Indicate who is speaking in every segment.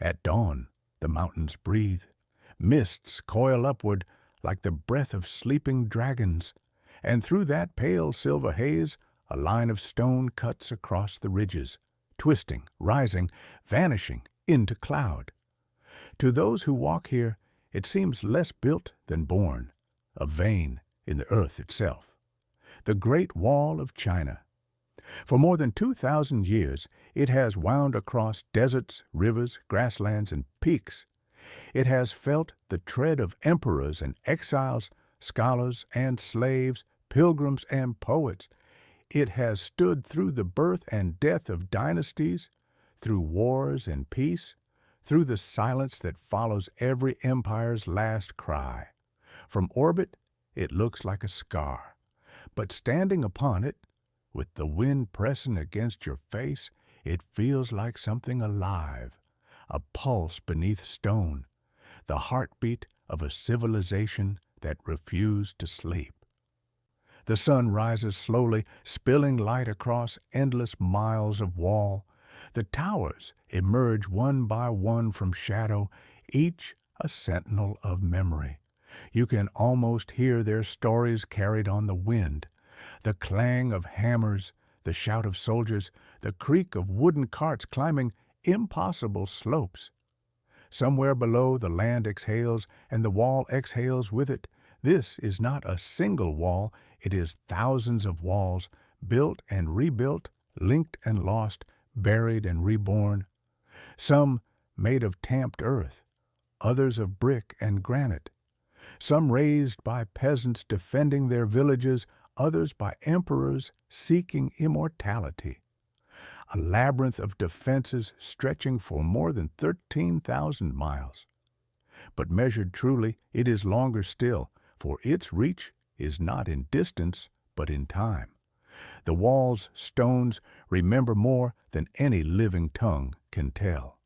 Speaker 1: At dawn, the mountains breathe. Mists coil upward like the breath of sleeping dragons, and through that pale silver haze, a line of stone cuts across the ridges, twisting, rising, vanishing into cloud. To those who walk here, it seems less built than born, a vein in the earth itself. The Great Wall of China. For more than 2,000 years, it has wound across deserts, rivers, grasslands, and peaks. It has felt the tread of emperors and exiles, scholars and slaves, pilgrims and poets. It has stood through the birth and death of dynasties, through wars and peace, through the silence that follows every empire's last cry. From orbit, it looks like a scar, but standing upon it, with the wind pressing against your face, it feels like something alive, a pulse beneath stone, the heartbeat of a civilization that refused to sleep. The sun rises slowly, spilling light across endless miles of wall. The towers emerge one by one from shadow, each a sentinel of memory. You can almost hear their stories carried on the wind. The clang of hammers, the shout of soldiers, the creak of wooden carts climbing impossible slopes. Somewhere below, the land exhales, and the wall exhales with it. This is not a single wall, it is thousands of walls, built and rebuilt, linked and lost, buried and reborn. Some made of tamped earth, others of brick and granite. Some raised by peasants defending their villages, others by emperors seeking immortality. A labyrinth of defenses stretching for more than 13,000 miles. But measured truly, it is longer still, for its reach is not in distance, but in time. The wall's stones remember more than any living tongue can tell.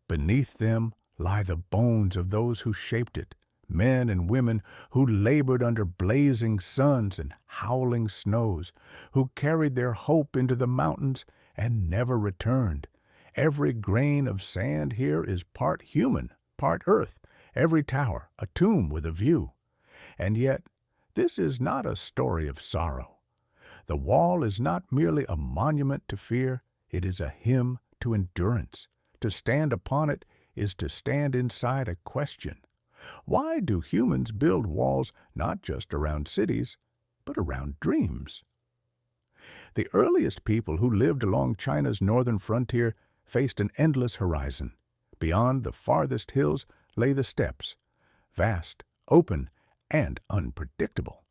Speaker 1: Beneath them lie the bones of those who shaped it, men and women who labored under blazing suns and howling snows, who carried their hope into the mountains and never returned. Every grain of sand here is part human, part earth, every tower a tomb with a view. And yet, this is not a story of sorrow. The wall is not merely a monument to fear, it is a hymn to endurance. To stand upon it is to stand inside a question. Why do humans build walls not just around cities, but around dreams? The earliest people who lived along China's northern frontier faced an endless horizon. Beyond the farthest hills lay the steppes, vast, open, and unpredictable.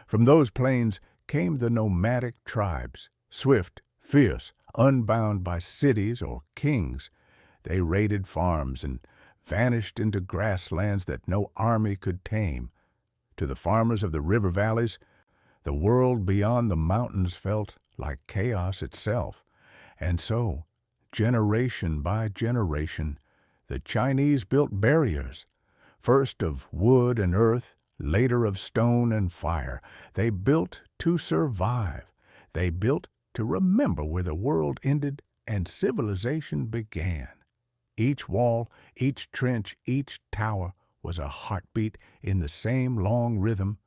Speaker 1: From those plains came the nomadic tribes, swift, fierce, unbound by cities or kings. They raided farms and vanished into grasslands that no army could tame. To the farmers of the river valleys, the world beyond the mountains felt like chaos itself. And so, generation by generation, the Chinese built barriers, first of wood and earth, later of stone and fire. They built to survive. They built to remember where the world ended and civilization began. Each wall, each trench, each tower was a heartbeat in the same long rhythm,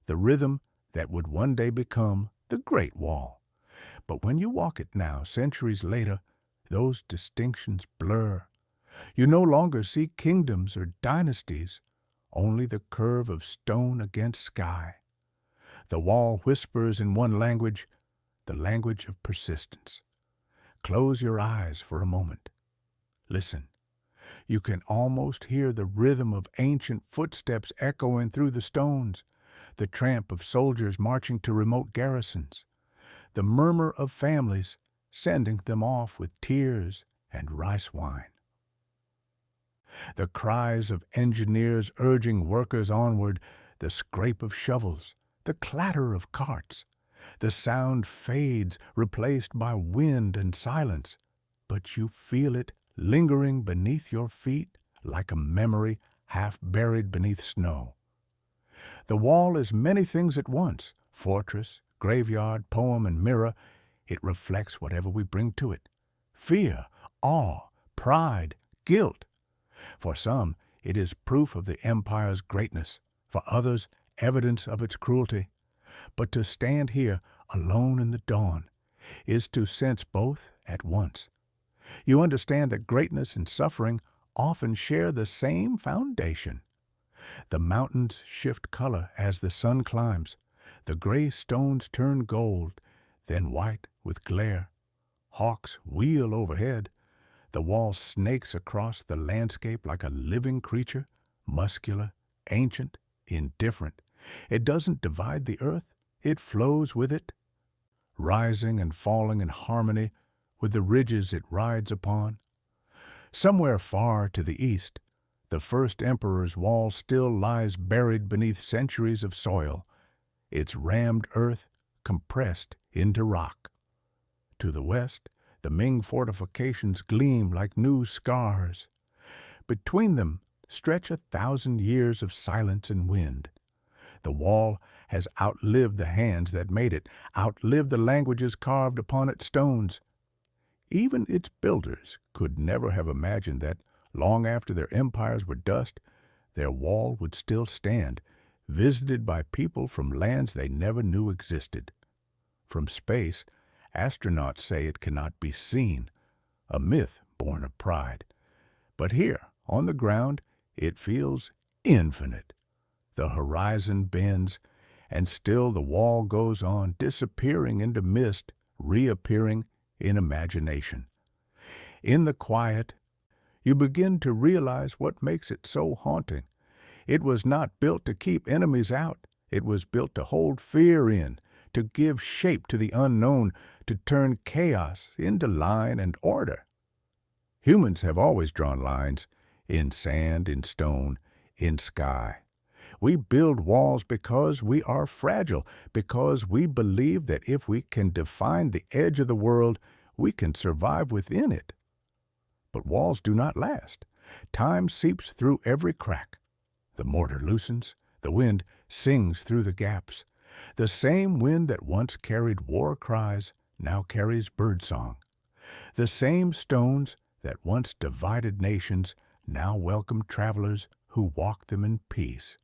Speaker 1: the rhythm that would one day become the Great Wall. But when you walk it now, centuries later, those distinctions blur. You no longer see kingdoms or dynasties, only the curve of stone against sky. The wall whispers in one language, the language of persistence. Close your eyes for a moment. Listen. You can almost hear the rhythm of ancient footsteps echoing through the stones, the tramp of soldiers marching to remote garrisons, the murmur of families sending them off with tears and rice wine. The cries of engineers urging workers onward, the scrape of shovels, the clatter of carts. The sound fades, replaced by wind and silence, but you feel it lingering beneath your feet like a memory half buried beneath snow. The wall is many things at once, fortress, graveyard, poem, and mirror. It reflects whatever we bring to it. Fear, awe, pride, guilt. For some, it is proof of the empire's greatness. For others, evidence of its cruelty. But to stand here, alone in the dawn, is to sense both at once. You understand that greatness and suffering often share the same foundation. The mountains shift color as the sun climbs. The gray stones turn gold, then white with glare. Hawks wheel overhead. The wall snakes across the landscape like a living creature, muscular, ancient, indifferent. It doesn't divide the earth, it flows with it, rising and falling in harmony with the ridges it rides upon. Somewhere far to the east, the first emperor's wall still lies buried beneath centuries of soil, its rammed earth compressed into rock. To the west, the Ming fortifications gleam like new scars. Between them stretch 1,000 years of silence and wind. The wall has outlived the hands that made it, outlived the languages carved upon its stones. Even its builders could never have imagined that, long after their empires were dust, their wall would still stand, visited by people from lands they never knew existed. From space, astronauts say it cannot be seen, a myth born of pride. But here, on the ground, it feels infinite. The horizon bends, and still the wall goes on, disappearing into mist, reappearing in imagination. In the quiet, you begin to realize what makes it so haunting. It was not built to keep enemies out. It was built to hold fear in, to give shape to the unknown, to turn chaos into line and order. Humans have always drawn lines, in sand, in stone, in sky. We build walls because we are fragile, because we believe that if we can define the edge of the world, we can survive within it. But walls do not last. Time seeps through every crack. The mortar loosens, the wind sings through the gaps. The same wind that once carried war cries now carries birdsong. The same stones that once divided nations now welcome travelers who walk them in peace.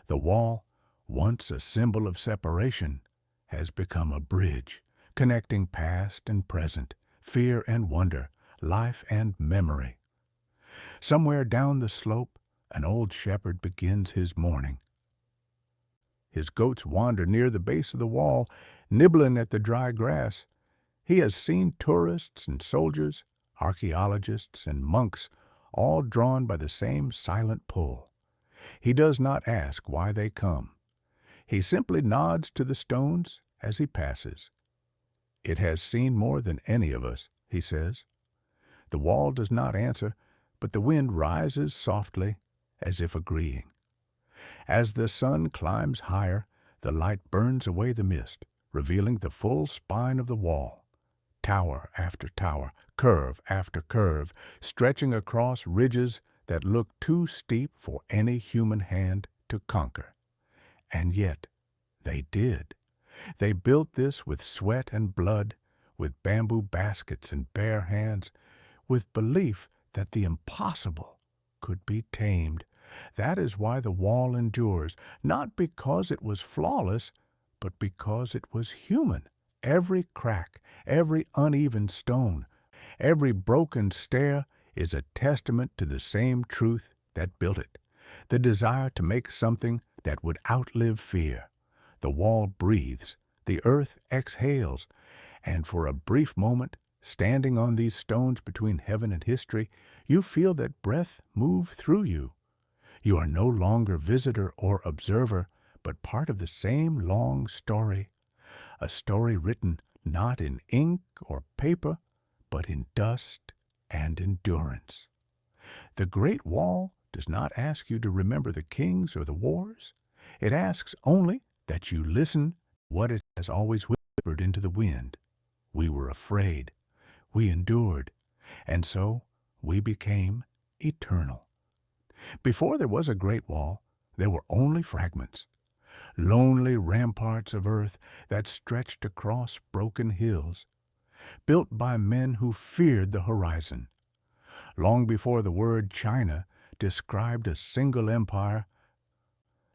Speaker 1: The wall, once a symbol of separation, has become a bridge, connecting past and present, fear and wonder, life and memory. Somewhere down the slope, an old shepherd begins his morning. His goats wander near the base of the wall, nibbling at the dry grass. He has seen tourists and soldiers, archaeologists and monks, all drawn by the same silent pull. He does not ask why they come. He simply nods to the stones as he passes. It has seen more than any of us, he says. The wall does not answer, but the wind rises softly, as if agreeing. As the sun climbs higher, the light burns away the mist, revealing the full spine of the wall. Tower after tower, curve after curve, stretching across ridges that look too steep for any human hand to conquer. And yet, they did. They built this with sweat and blood, with bamboo baskets and bare hands, with belief that the impossible could be tamed. That is why the wall endures, not because it was flawless, but because it was human. Every crack, every uneven stone, every broken stair is a testament to the same truth that built it, the desire to make something that would outlive fear. The wall breathes, the earth exhales, and for a brief moment, standing on these stones between heaven and history, you feel that breath move through you. You are no longer visitor or observer, but part of the same long story, a story written not in ink or paper, but in dust and endurance. The Great Wall does not ask you to remember the kings or the wars. It asks only that you listen to what it has always whispered into the wind. We were afraid. We endured. And so we became eternal. Before there was a Great Wall, there were only fragments, lonely ramparts of earth that stretched across broken hills, built by men who feared the horizon. Long before the word China described a single empire,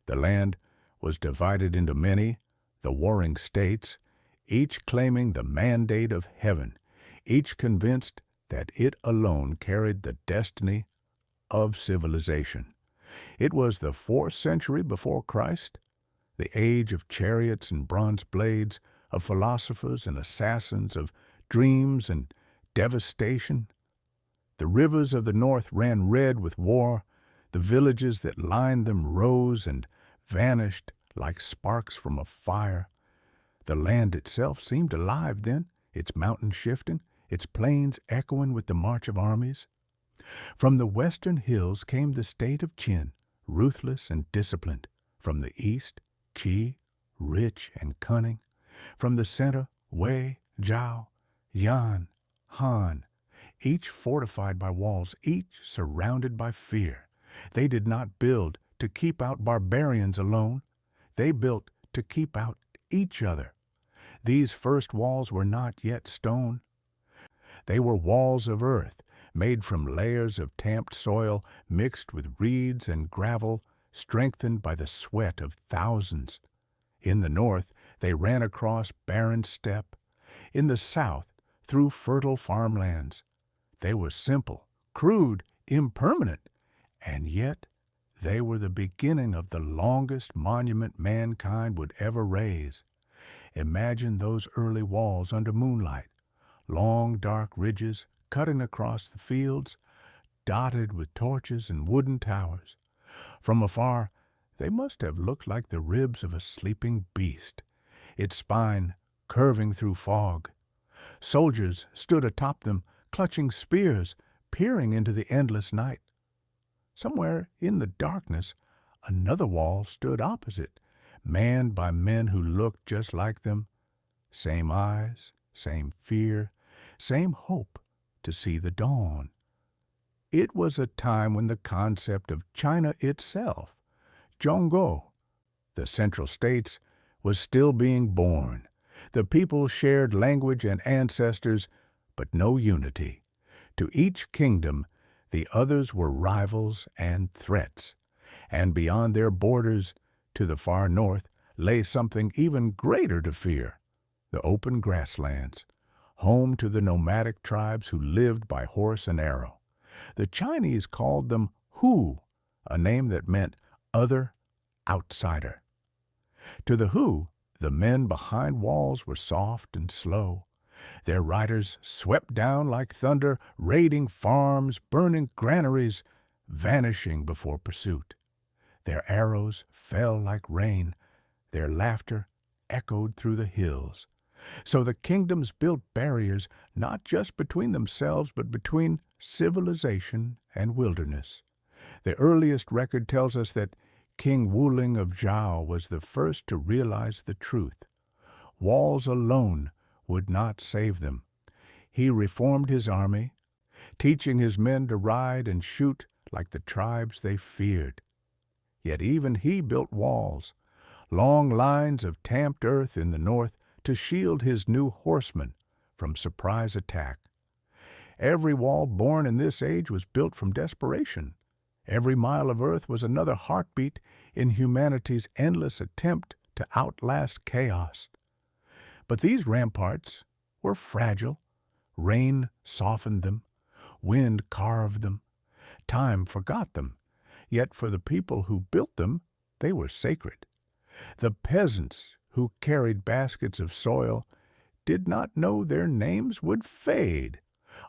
Speaker 1: the land was divided into many, the warring states, each claiming the mandate of heaven, each convinced that it alone carried the destiny of civilization. It was the 4th century before Christ, the age of chariots and bronze blades, of philosophers and assassins, of dreams and devastation. The rivers of the north ran red with war, the villages that lined them rose and vanished like sparks from a fire. The land itself seemed alive then, its mountains shifting, its plains echoing with the march of armies. From the western hills came the state of Qin, ruthless and disciplined. From the east, Qi, rich and cunning. From the center, Wei, Zhao, Yan, Han, each fortified by walls, each surrounded by fear. They did not build to keep out barbarians alone. They built to keep out each other. These first walls were not yet stone. They were walls of earth, made from layers of tamped soil mixed with reeds and gravel, strengthened by the sweat of thousands. In the north, they ran across barren steppe. In the south, through fertile farmlands. They were simple, crude, impermanent, and yet they were the beginning of the longest monument mankind would ever raise. Imagine those early walls under moonlight, long dark ridges cutting across the fields, dotted with torches and wooden towers. From afar, they must have looked like the ribs of a sleeping beast, its spine curving through fog. Soldiers stood atop them, clutching spears, peering into the endless night. Somewhere in the darkness, another wall stood opposite, manned by men who looked just like them. Same eyes, same fear, same hope to see the dawn. It was a time when the concept of China itself, Zhongguo, the central states, was still being born. The people shared language and ancestors, but no unity. To each kingdom, the others were rivals and threats. And beyond their borders, to the far north, lay something even greater to fear, the open grasslands, home to the nomadic tribes who lived by horse and arrow. The Chinese called them Hu, a name that meant other, outsider. To the Hu, the men behind walls were soft and slow. Their riders swept down like thunder, raiding farms, burning granaries, vanishing before pursuit. Their arrows fell like rain. Their laughter echoed through the hills. So the kingdoms built barriers not just between themselves, but between civilization and wilderness. The earliest record tells us that King Wuling of Zhao was the first to realize the truth. Walls alone would not save them. He reformed his army, teaching his men to ride and shoot like the tribes they feared. Yet even he built walls, long lines of tamped earth in the north to shield his new horsemen from surprise attack. Every wall born in this age was built from desperation. Every mile of earth was another heartbeat in humanity's endless attempt to outlast chaos. But these ramparts were fragile. Rain softened them. Wind carved them. Time forgot them. Yet for the people who built them, they were sacred. The peasants who carried baskets of soil did not know their names would fade,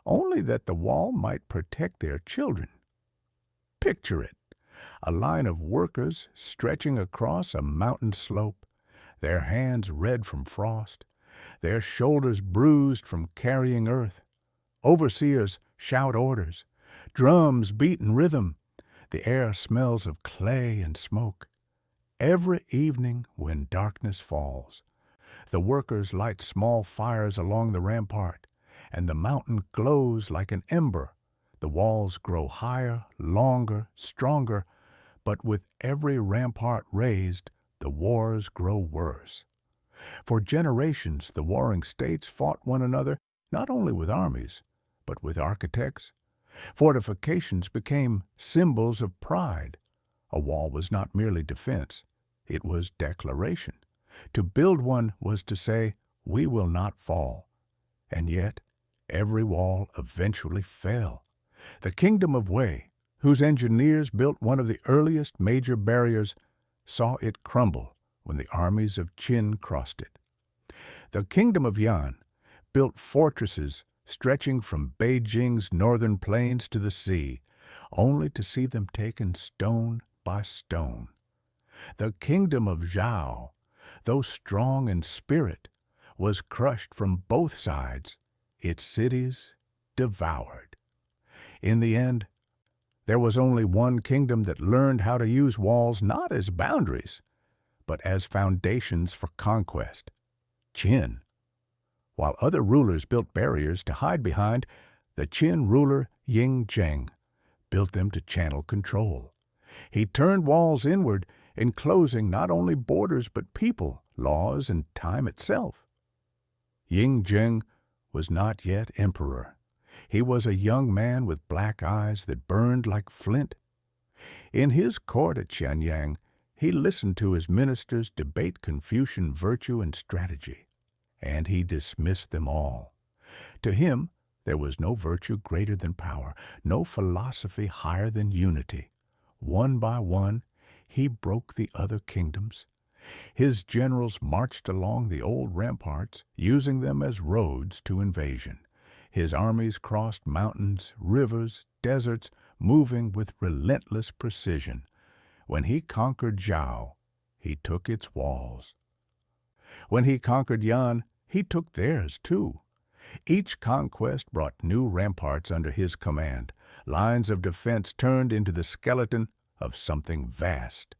Speaker 1: only that the wall might protect their children. Picture it, a line of workers stretching across a mountain slope, their hands red from frost, their shoulders bruised from carrying earth. Overseers shout orders, drums beat in rhythm, the air smells of clay and smoke. Every evening when darkness falls, the workers light small fires along the rampart, and the mountain glows like an ember. The walls grow higher, longer, stronger, but with every rampart raised, the wars grow worse. For generations, the warring states fought one another not only with armies, but with architects, Fortifications became symbols of pride. A wall was not merely defense, it was declaration. To build one was to say, "We will not fall." And yet, every wall eventually fell. The kingdom of Wei, whose engineers built one of the earliest major barriers, saw it crumble when the armies of Qin crossed it. The kingdom of Yan built fortresses stretching from Beijing's northern plains to the sea, only to see them taken stone by stone. The kingdom of Zhao, though strong in spirit, was crushed from both sides, its cities devoured. In the end, there was only one kingdom that learned how to use walls not as boundaries, but as foundations for conquest: Qin. While other rulers built barriers to hide behind, the Qin ruler Ying Zheng built them to channel control. He turned walls inward, enclosing not only borders but people, laws, and time itself. Ying Zheng was not yet emperor. He was a young man with black eyes that burned like flint. In his court at Xianyang, he listened to his ministers debate Confucian virtue and strategy, and he dismissed them all. To him, there was no virtue greater than power, no philosophy higher than unity. One by one, he broke the other kingdoms. His generals marched along the old ramparts, using them as roads to invasion. His armies crossed mountains, rivers, deserts, moving with relentless precision. When he conquered Zhao, he took its walls. When he conquered Yan, he took theirs too. Each conquest brought new ramparts under his command, lines of defense turned into the skeleton of something vast.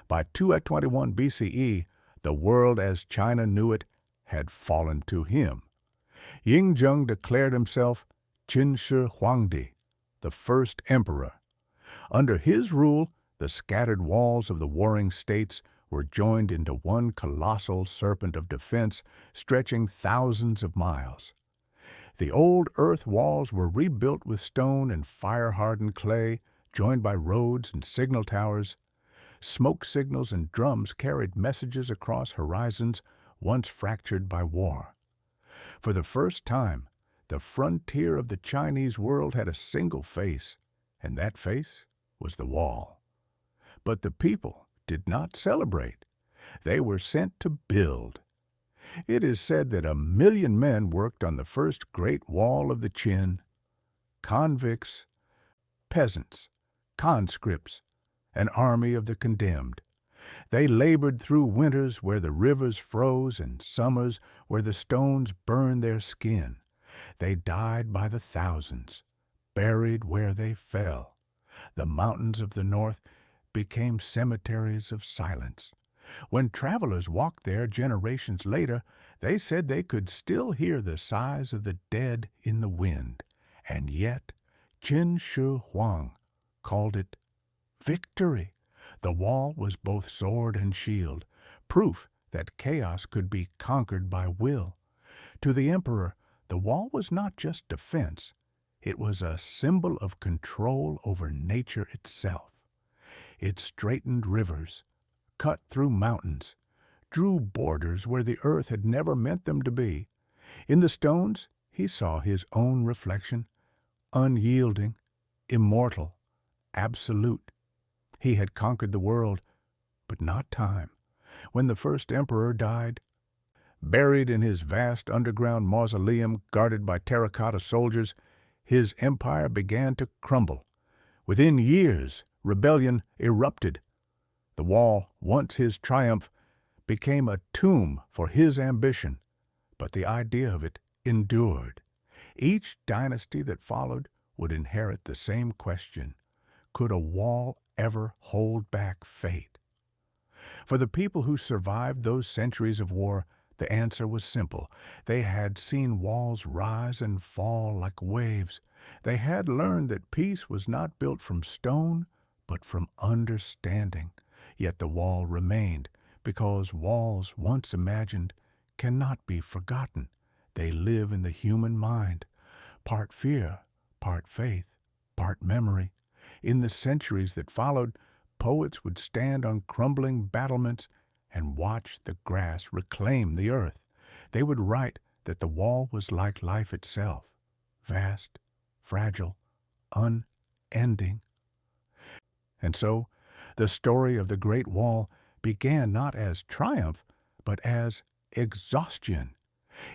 Speaker 1: By 221 BCE, the world as China knew it had fallen to him. Ying Zheng declared himself Qin Shi Huang, the first emperor. Under his rule, the scattered walls of the warring states were joined into one colossal serpent of defense stretching thousands of miles. The old earth walls were rebuilt with stone and fire-hardened clay, joined by roads and signal towers. Smoke signals and drums carried messages across horizons once fractured by war. For the first time, the frontier of the Chinese world had a single face, and that face was the wall. But the people did not celebrate. They were sent to build. It is said that 1 million men worked on the first great wall of the Qin. Convicts, peasants, conscripts, an army of the condemned. They labored through winters where the rivers froze and summers where the stones burned their skin. They died by the thousands, buried where they fell. The mountains of the north became cemeteries of silence. When travelers walked there generations later, they said they could still hear the sighs of the dead in the wind. And yet, Qin Shi Huang called it victory. The wall was both sword and shield, proof that chaos could be conquered by will. To the emperor, the wall was not just defense. It was a symbol of control over nature itself. It straightened rivers, cut through mountains, drew borders where the earth had never meant them to be. In the stones, he saw his own reflection, unyielding, immortal, absolute. He had conquered the world, but not time. When the first emperor died, buried in his vast underground mausoleum guarded by terracotta soldiers, his empire began to crumble. Within years, rebellion erupted. The wall, once his triumph, became a tomb for his ambition, but the idea of it endured. Each dynasty that followed would inherit the same question: could a wall ever hold back fate? For the people who survived those centuries of war, the answer was simple. They had seen walls rise and fall like waves. They had learned that peace was not built from stone, but from understanding. Yet the wall remained, because walls once imagined cannot be forgotten. They live in the human mind, part fear, part faith, part memory. In the centuries that followed, poets would stand on crumbling battlements and watch the grass reclaim the earth. They would write that the wall was like life itself, vast, fragile, unending. And so, the story of the Great Wall began not as triumph, but as exhaustion.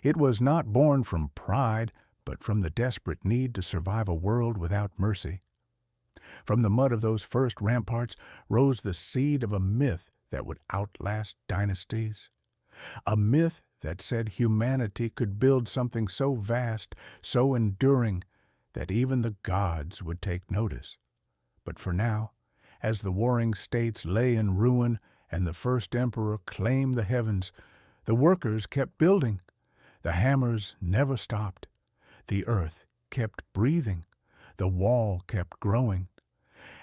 Speaker 1: It was not born from pride, but from the desperate need to survive a world without mercy. From the mud of those first ramparts rose the seed of a myth that would outlast dynasties. A myth that said humanity could build something so vast, so enduring, that even the gods would take notice. But for now, as the warring states lay in ruin and the first emperor claimed the heavens, the workers kept building. The hammers never stopped. The earth kept breathing. The wall kept growing.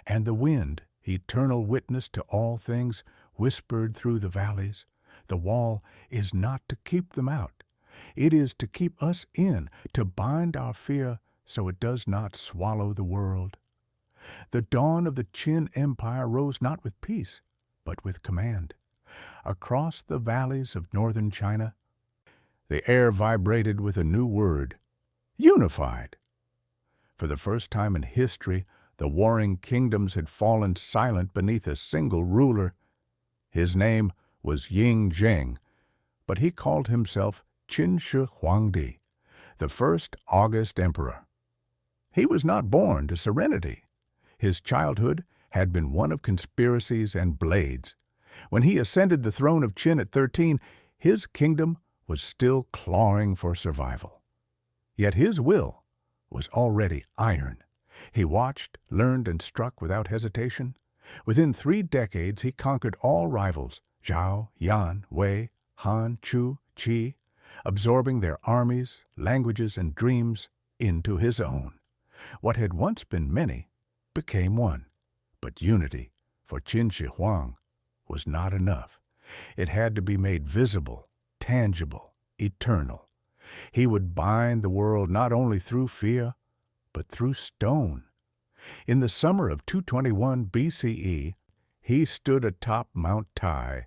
Speaker 1: And the wind, eternal witness to all things, whispered through the valleys, "The wall is not to keep them out. It is to keep us in, to bind our fear so it does not swallow the world." The dawn of the Qin Empire rose not with peace, but with command. Across the valleys of northern China, the air vibrated with a new word: unified. For the first time in history, the warring kingdoms had fallen silent beneath a single ruler. His name was Ying Zheng, but he called himself Qin Shi Huang, the first august emperor. He was not born to serenity. His childhood had been one of conspiracies and blades. When he ascended the throne of Qin at 13, his kingdom was still clawing for survival. Yet his will was already iron. He watched, learned, and struck without hesitation. Within 3 decades, he conquered all rivals, Zhao, Yan, Wei, Han, Chu, Qi, absorbing their armies, languages, and dreams into his own. What had once been many became one. But unity, for Qin Shi Huang, was not enough. It had to be made visible, tangible, eternal. He would bind the world not only through fear, but through stone. In the summer of 221 BCE, he stood atop Mount Tai,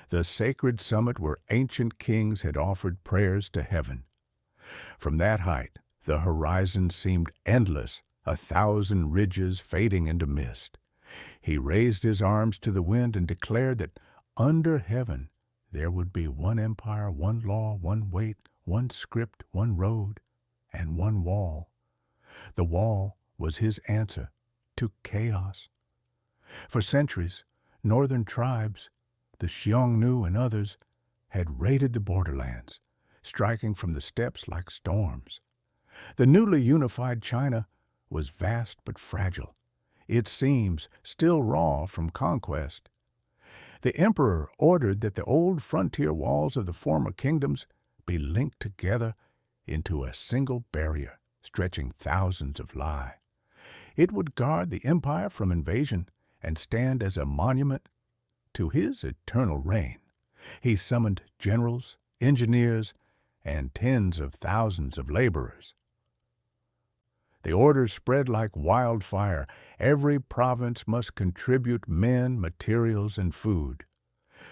Speaker 1: the sacred summit where ancient kings had offered prayers to heaven. From that height, the horizon seemed endless, 1,000 ridges fading into mist. He raised his arms to the wind and declared that under heaven there would be one empire, one law, one weight, one script, one road, and one wall. The wall was his answer to chaos. For centuries, northern tribes, the Xiongnu and others, had raided the borderlands, striking from the steppes like storms. The newly unified China was vast but fragile, its seams still raw from conquest. The emperor ordered that the old frontier walls of the former kingdoms be linked together into a single barrier stretching thousands of li. It would guard the empire from invasion and stand as a monument to his eternal reign. He summoned generals, engineers, and tens of thousands of laborers. The orders spread like wildfire. Every province must contribute men, materials, and food.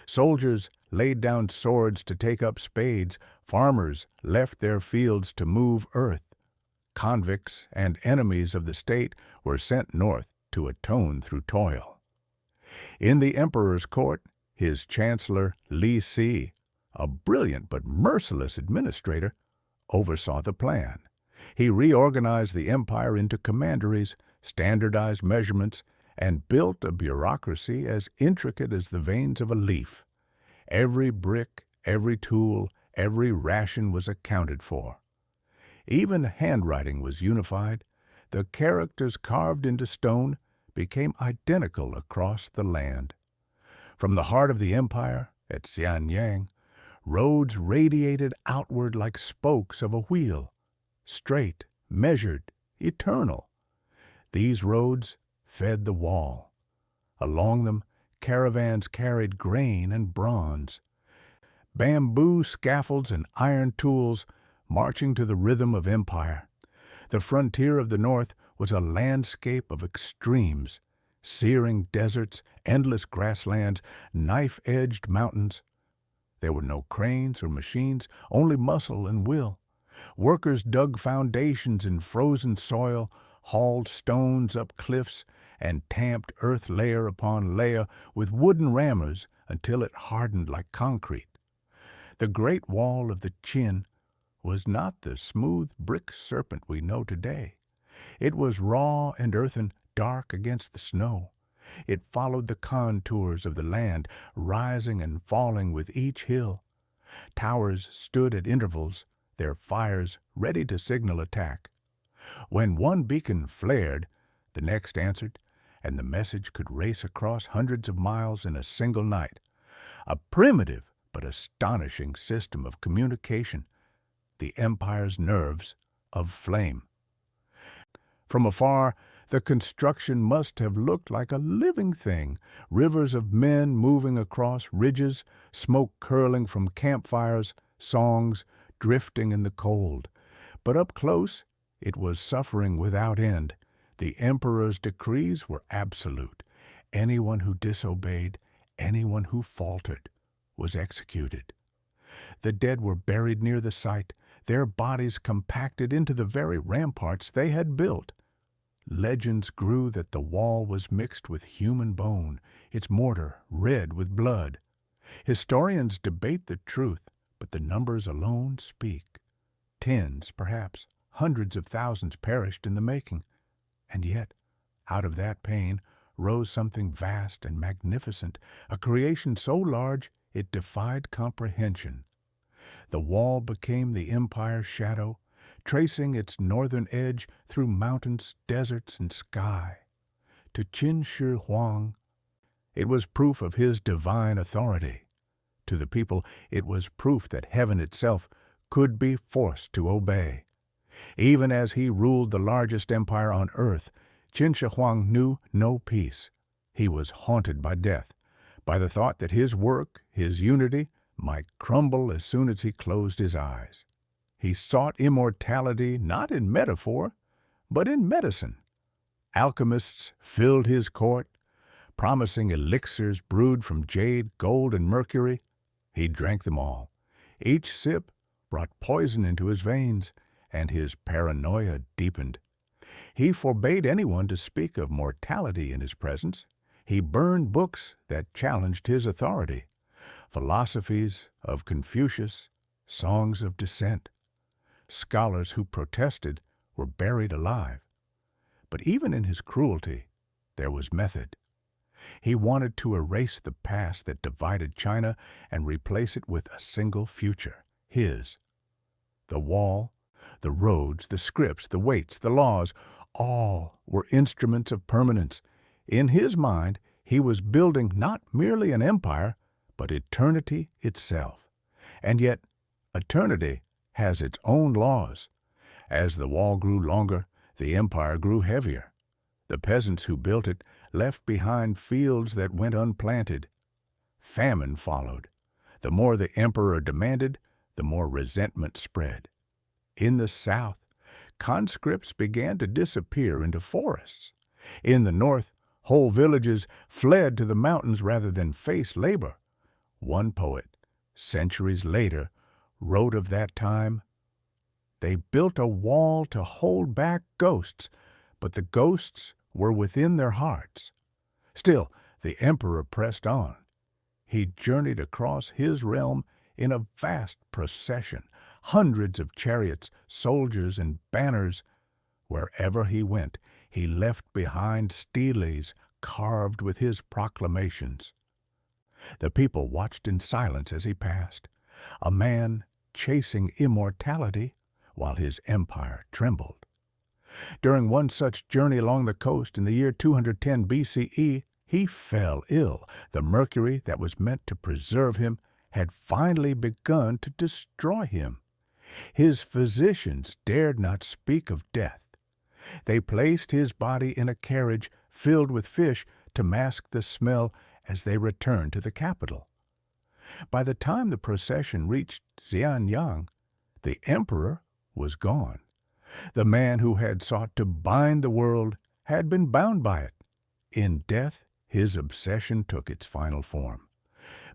Speaker 1: Soldiers laid down swords to take up spades. Farmers left their fields to move earth. Convicts and enemies of the state were sent north to atone through toil. In the emperor's court, his chancellor Li Si, a brilliant but merciless administrator, oversaw the plan. He reorganized the empire into commanderies, standardized measurements, and built a bureaucracy as intricate as the veins of a leaf. Every brick, every tool, every ration was accounted for. Even handwriting was unified. The characters carved into stone became identical across the land. From the heart of the empire, at Xianyang, roads radiated outward like spokes of a wheel, straight, measured, eternal. These roads fed the wall. Along them, caravans carried grain and bronze. Bamboo scaffolds and iron tools marching to the rhythm of empire. The frontier of the north was a landscape of extremes, searing deserts, endless grasslands, knife-edged mountains. There were no cranes or machines, only muscle and will. Workers dug foundations in frozen soil, hauled stones up cliffs, and tamped earth layer upon layer with wooden rammers until it hardened like concrete. The Great Wall of the Qin was not the smooth brick serpent we know today. It was raw and earthen, dark against the snow. It followed the contours of the land, rising and falling with each hill. Towers stood at intervals, their fires ready to signal attack. When one beacon flared, the next answered, and the message could race across hundreds of miles in a single night. A primitive but astonishing system of communication, the empire's nerves of flame. From afar, the construction must have looked like a living thing, rivers of men moving across ridges, smoke curling from campfires, songs drifting in the cold. But up close, it was suffering without end. The emperor's decrees were absolute. Anyone who disobeyed, anyone who faltered, was executed. The dead were buried near the site, their bodies compacted into the very ramparts they had built. Legends grew that the wall was mixed with human bone, its mortar red with blood. Historians debate the truth, but the numbers alone speak. Tens, perhaps hundreds of thousands perished in the making. And yet, out of that pain rose something vast and magnificent, a creation so large it defied comprehension. The wall became the empire's shadow, tracing its northern edge through mountains, deserts, and sky. To Qin Shi Huang, it was proof of his divine authority. To the people, it was proof that heaven itself could be forced to obey. Even as he ruled the largest empire on earth, Qin Shi Huang knew no peace. He was haunted by death, by the thought that his work, his unity, might crumble as soon as he closed his eyes. He sought immortality not in metaphor, but in medicine. Alchemists filled his court, promising elixirs brewed from jade, gold, and mercury. He drank them all. Each sip brought poison into his veins, and his paranoia deepened. He forbade anyone to speak of mortality in his presence. He burned books that challenged his authority, philosophies of Confucius, songs of dissent. Scholars who protested were buried alive. But even in his cruelty, there was method. He wanted to erase the past that divided China and replace it with a single future, his. The wall, the roads, the scripts, the weights, the laws, all were instruments of permanence. In his mind, he was building not merely an empire, but eternity itself. And yet, eternity has its own laws. As the wall grew longer, the empire grew heavier. The peasants who built it left behind fields that went unplanted. Famine followed. The more the emperor demanded, the more resentment spread. In the south, conscripts began to disappear into forests. In the north, whole villages fled to the mountains rather than face labor. One poet, centuries later, wrote of that time, "They built a wall to hold back ghosts, but the ghosts were within their hearts." Still, the emperor pressed on. He journeyed across his realm in a vast procession, hundreds of chariots, soldiers, and banners. Wherever he went, he left behind steles carved with his proclamations. The people watched in silence as he passed, a man chasing immortality while his empire trembled. During one such journey along the coast in the year 210 BCE, he fell ill. The mercury that was meant to preserve him had finally begun to destroy him. His physicians dared not speak of death. They placed his body in a carriage filled with fish to mask the smell as they returned to the capital. By the time the procession reached Xianyang, the emperor was gone. The man who had sought to bind the world had been bound by it. In death, his obsession took its final form.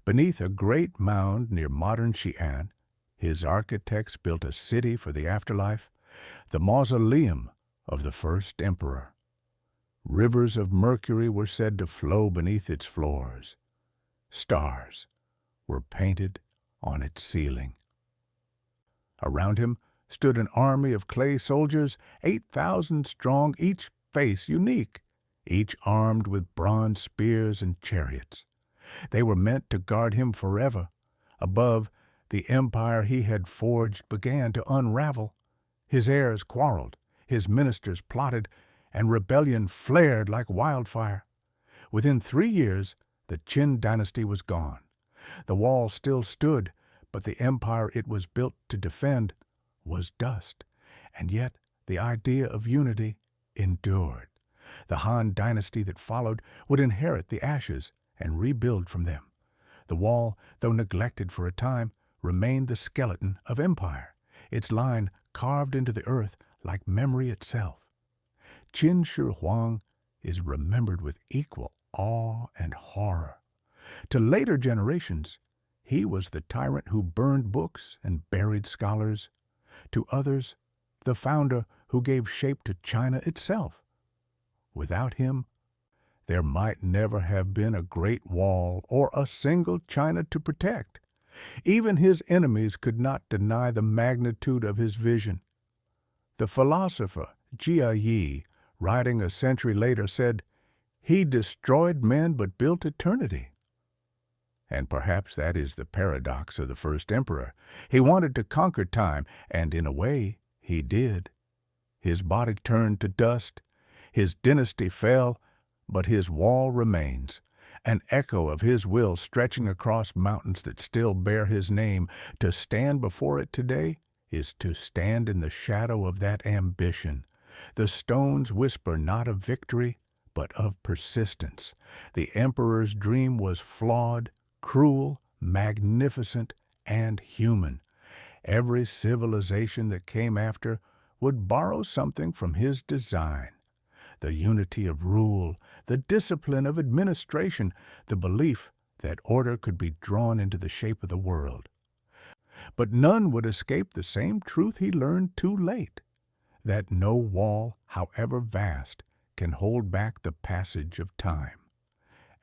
Speaker 1: Beneath a great mound near modern Xi'an, his architects built a city for the afterlife, the mausoleum of the first emperor. Rivers of mercury were said to flow beneath its floors. Stars were painted on its ceiling. Around him stood an army of clay soldiers, 8,000 strong, each face unique, each armed with bronze spears and chariots. They were meant to guard him forever. Above, the empire he had forged began to unravel. His heirs quarreled, his ministers plotted, and rebellion flared like wildfire. Within 3 years, the Qin dynasty was gone. The wall still stood, but the empire it was built to defend was dust. And yet the idea of unity endured. The Han dynasty that followed would inherit the ashes and rebuild from them. The wall, though neglected for a time, remained the skeleton of empire, its line carved into the earth like memory itself. Qin Shi Huang is remembered with equal awe and horror. To later generations, he was the tyrant who burned books and buried scholars. To others, the founder who gave shape to China itself. Without him, there might never have been a great wall or a single China to protect. Even his enemies could not deny the magnitude of his vision. The philosopher Jia Yi, writing a century later, said, "He destroyed men but built eternity." And perhaps that is the paradox of the first emperor. He wanted to conquer time, and in a way, he did. His body turned to dust, his dynasty fell, but his wall remains, an echo of his will stretching across mountains that still bear his name. To stand before it today is to stand in the shadow of that ambition. The stones whisper not of victory, but of persistence. The emperor's dream was flawed, cruel, magnificent, and human. Every civilization that came after would borrow something from his design. The unity of rule, the discipline of administration, the belief that order could be drawn into the shape of the world. But none would escape the same truth he learned too late, that no wall, however vast, can hold back the passage of time.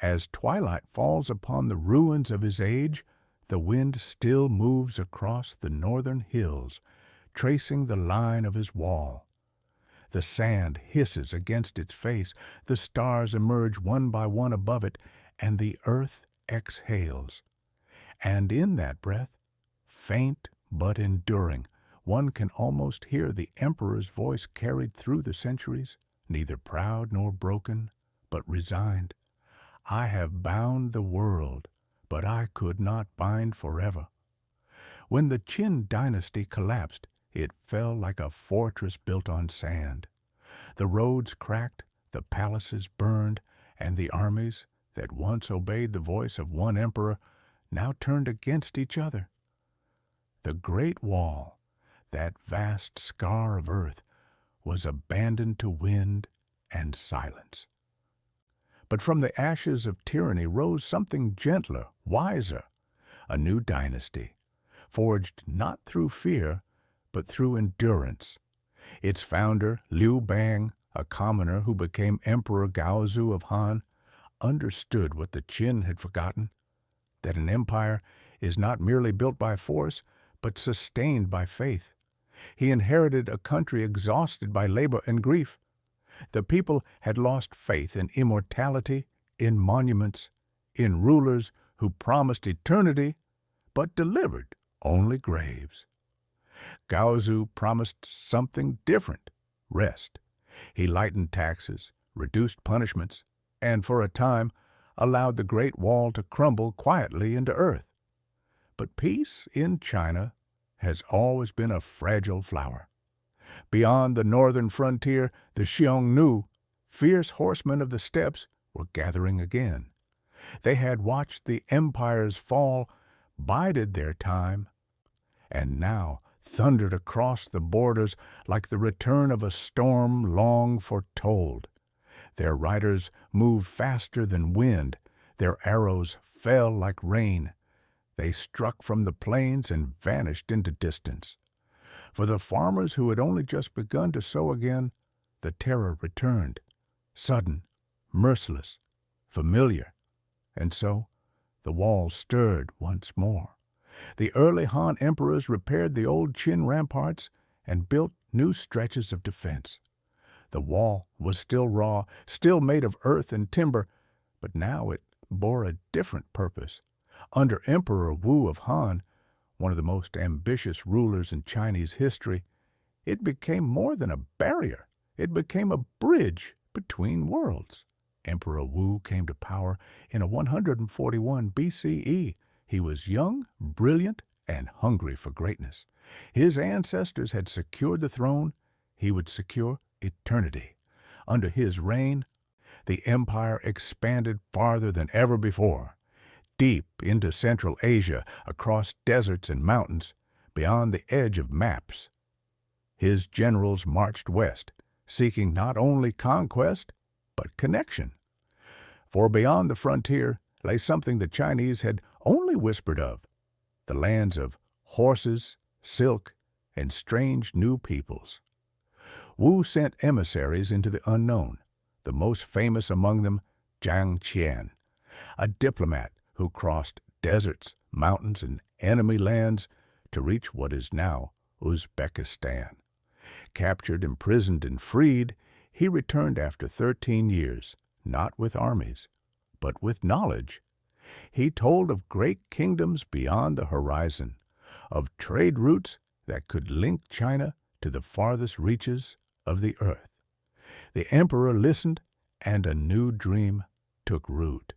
Speaker 1: As twilight falls upon the ruins of his age, the wind still moves across the northern hills, tracing the line of his wall. The sand hisses against its face, the stars emerge one by one above it, and the earth exhales. And in that breath, faint but enduring, one can almost hear the emperor's voice carried through the centuries, neither proud nor broken, but resigned. "I have bound the world, but I could not bind forever." When the Qin dynasty collapsed, it fell like a fortress built on sand. The roads cracked, the palaces burned, and the armies that once obeyed the voice of one emperor now turned against each other. The Great Wall, that vast scar of earth, was abandoned to wind and silence. But from the ashes of tyranny rose something gentler, wiser, a new dynasty, forged not through fear, but through endurance. Its founder, Liu Bang, a commoner who became Emperor Gaozu of Han, understood what the Qin had forgotten, that an empire is not merely built by force, but sustained by faith. He inherited a country exhausted by labor and grief. The people had lost faith in immortality, in monuments, in rulers who promised eternity, but delivered only graves. Gaozu promised something different, rest. He lightened taxes, reduced punishments, and for a time allowed the Great Wall to crumble quietly into earth. But peace in China has always been a fragile flower. Beyond the northern frontier, the Xiongnu, fierce horsemen of the steppes, were gathering again. They had watched the empire's fall, bided their time, and now thundered across the borders like the return of a storm long foretold. Their riders moved faster than wind. Their arrows fell like rain. They struck from the plains and vanished into distance. For the farmers who had only just begun to sow again, the terror returned, sudden, merciless, familiar. And so the wall stirred once more. The early Han emperors repaired the old Qin ramparts and built new stretches of defense. The wall was still raw, still made of earth and timber, but now it bore a different purpose. Under Emperor Wu of Han, one of the most ambitious rulers in Chinese history, it became more than a barrier. It became a bridge between worlds. Emperor Wu came to power in 141 BCE. He was young, brilliant, and hungry for greatness. His ancestors had secured the throne. He would secure eternity. Under his reign, the empire expanded farther than ever before, deep into Central Asia, across deserts and mountains, beyond the edge of maps. His generals marched west, seeking not only conquest, but connection. For beyond the frontier lay something the Chinese had only whispered of, the lands of horses, silk, and strange new peoples. Wu sent emissaries into the unknown, the most famous among them Jiang Qian, a diplomat who crossed deserts, mountains, and enemy lands to reach what is now Uzbekistan. Captured, imprisoned, and freed, he returned after 13 years, not with armies, but with knowledge. He told of great kingdoms beyond the horizon, of trade routes that could link China to the farthest reaches of the earth. The emperor listened, and a new dream took root.